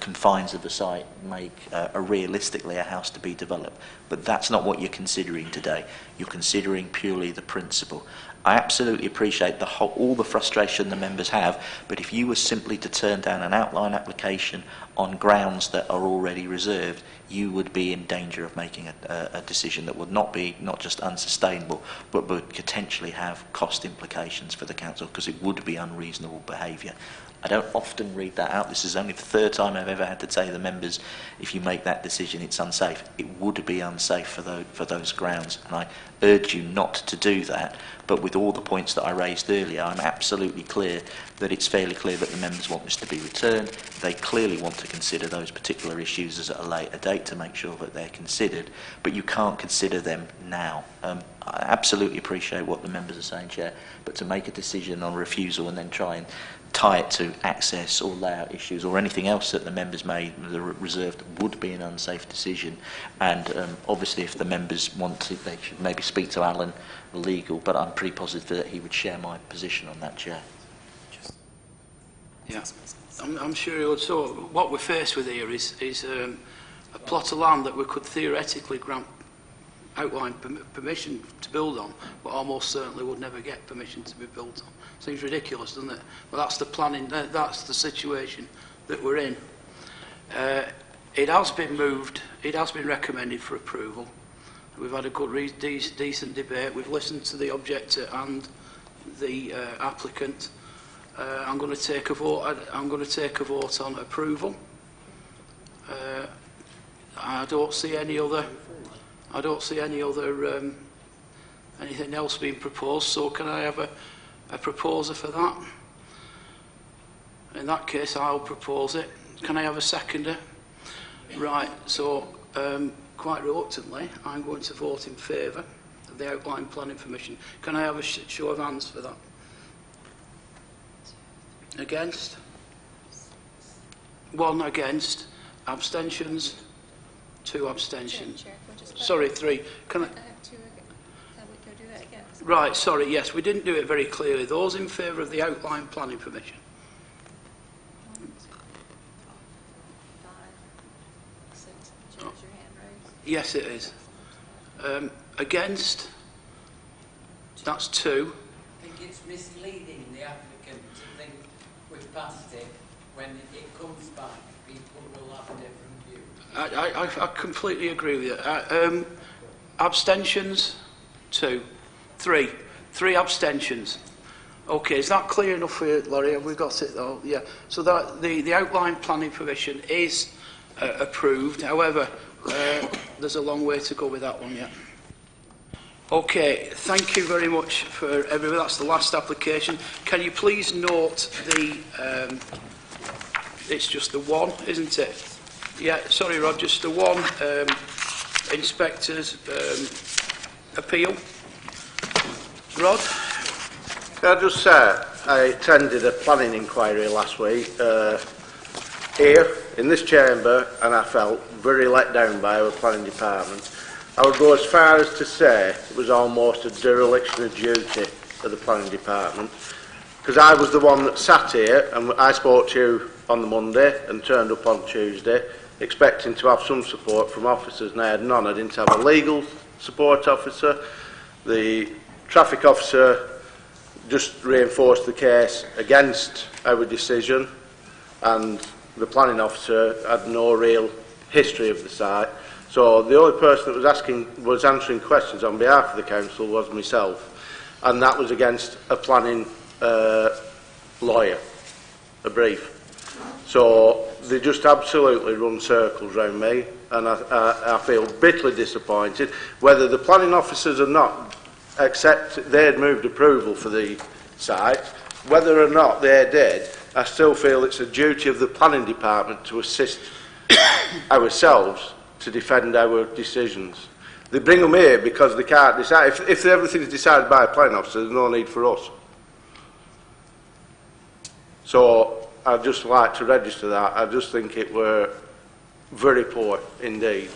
confines of the site make realistically a house to be developed. But that's not what you're considering today. You're considering purely the principle. I absolutely appreciate all the frustration the members have, but if you were simply to turn down an outline application on grounds that are already reserved, you would be in danger of making a decision that would not just unsustainable, but would potentially have cost implications for the council, because it would be unreasonable behaviour. I don't often read that out. This is only the third time I've ever had to tell the members, if you make that decision, it's unsafe. It would be unsafe for those grounds, and I urge you not to do that. But with all the points that I raised earlier, I'm absolutely clear that it's fairly clear that the members want this to be returned. They clearly want to consider those particular issues at a later date to make sure that they're considered, but you can't consider them now. I absolutely appreciate what the members are saying, Chair, but to make a decision on refusal and then try and tie it to access or layout issues or anything else that the members may reserved would be an unsafe decision. And obviously, if the members want to, they should maybe speak to Alan Legal, but I'm pretty positive that he would share my position on that, Chair. Yeah, I'm sure he would. So what we're faced with here is a plot of land that we could theoretically grant outline permission to build on, but almost certainly would never get permission to be built on. Seems ridiculous, doesn't it? But that's the planning, that's the situation that we're in. It has been moved, it has been recommended for approval. We've had a good, decent debate. We've listened to the objector and the applicant. I'm going to take a vote. I'm going to take a vote on approval. I don't see any other. I don't see any other anything else being proposed. So can I have a proposer for that? In that case, I'll propose it. Can I have a seconder? Right. So quite reluctantly, I'm going to vote in favour of the outline planning permission. Can I have a show of hands for that? Against? One against. Abstentions? Two abstentions. Sorry, three. Can I? Right, sorry, yes, we didn't do it very clearly. Those in favour of the outline planning permission? Yes, it is. Against? That's two. I think it's misleading the applicant to think we've passed it. When it comes back, people will have a different view. I completely agree with you. Abstentions? Two. Three abstentions. Okay, is that clear enough for you, Laurie? Have we got it though? Yeah. So that the outline planning permission is approved. However, there's a long way to go with that one yet. Okay, thank you very much for everybody. That's the last application. Can you please note the... it's just the one, isn't it? Yeah, sorry, Rod, just the one inspector's appeal. Rod? Can I just say, I attended a planning inquiry last week here in this chamber, and I felt very let down by our planning department. I would go as far as to say it was almost a dereliction of duty of the planning department, because I was the one that sat here, and I spoke to you on the Monday and turned up on Tuesday expecting to have some support from officers, and I had none. I didn't have a legal support officer. The traffic officer just reinforced the case against our decision, and the planning officer had no real history of the site. So the only person that was answering questions on behalf of the council was myself, and that was against a planning lawyer, a brief. So they just absolutely run circles round me, and I feel bitterly disappointed. Whether the planning officers are not they'd moved approval for the site, whether or not they did, I still feel it's a duty of the planning department to assist ourselves to defend our decisions. They bring them here because they can't decide. If everything's decided by a planning officer, there's no need for us. So I'd just like to register that. I just think it were very poor indeed.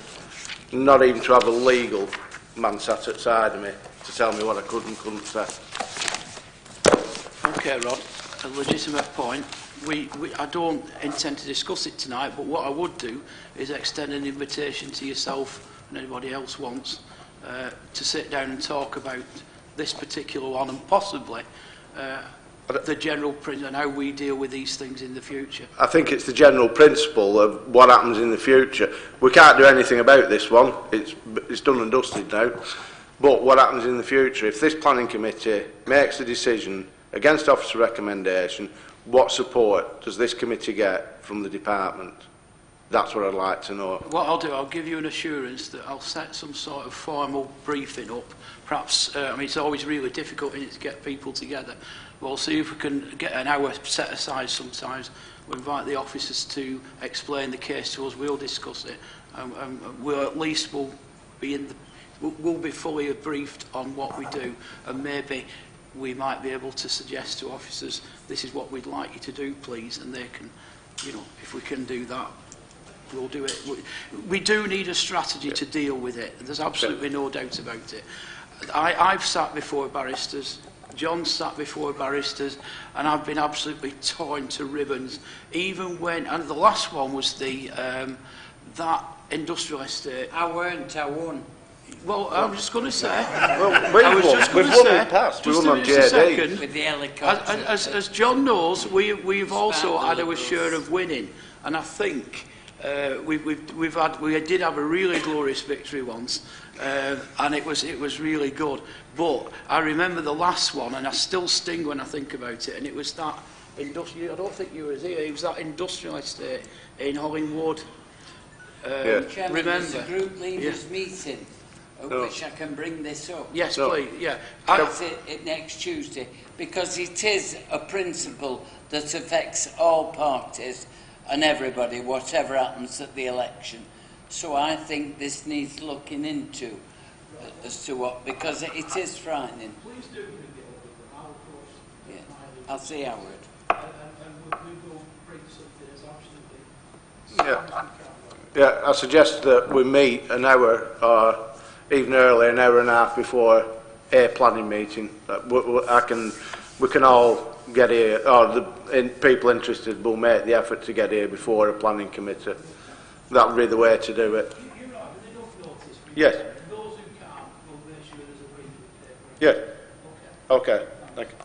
Not even to have a legal man sat outside of me to tell me what I could and couldn't say. Okay, Rod, a legitimate point. I don't intend to discuss it tonight, but what I would do is extend an invitation to yourself and anybody else wants to sit down and talk about this particular one and possibly the general principle and how we deal with these things in the future. I think it's the general principle of what happens in the future. We can't do anything about this one. It's done and dusted now. But what happens in the future, if this planning committee makes a decision against officer recommendation, what support does this committee get from the department? That's what I'd like to know. What I'll do, I'll give you an assurance that I'll set some sort of formal briefing up. Perhaps, I mean, it's always really difficult in it to get people together. We'll see if we can get an hour set aside sometimes. We'll invite the officers to explain the case to us. We'll discuss it. We'll at least we'll be fully briefed on what we do, and maybe we might be able to suggest to officers, this is what we'd like you to do, please, and they can, you know, if we can do that, we'll do it. We do need a strategy to deal with it. There's absolutely no doubt about it. I've sat before barristers, John's sat before barristers, and I've been absolutely torn to ribbons. Even when, and the last one was the that industrial estate. I won. Well, I'm just going to say. Well, we've won in the past. We won on JD. With the helicopter. As John knows, we've also had our share of winning, and I think we did have a really glorious victory once, and it was really good. But I remember the last one, and I still sting when I think about it. And it was that industrial. I don't think you were here. It was that industrial estate in Hollingwood. Chairman, remember? there's a group leaders meeting at which I can bring this up. Yes, please. Yeah. That's it next Tuesday, because it is a principle that affects all parties and everybody, whatever happens at the election. So I think this needs looking into as to what, because it is frightening. Please do bring it up. I'll, of course, yeah. I'll see Howard. And we will bring something as absolutely. Yeah, I suggest that we meet an hour or even earlier, an hour and a half before a planning meeting. We can all get here, or people interested will make the effort to get here before a planning committee. That would be the way to do it. You're right, but enough notice. Yes. Those who can't will make sure there's a briefing paper. Yes. Okay. Thank you.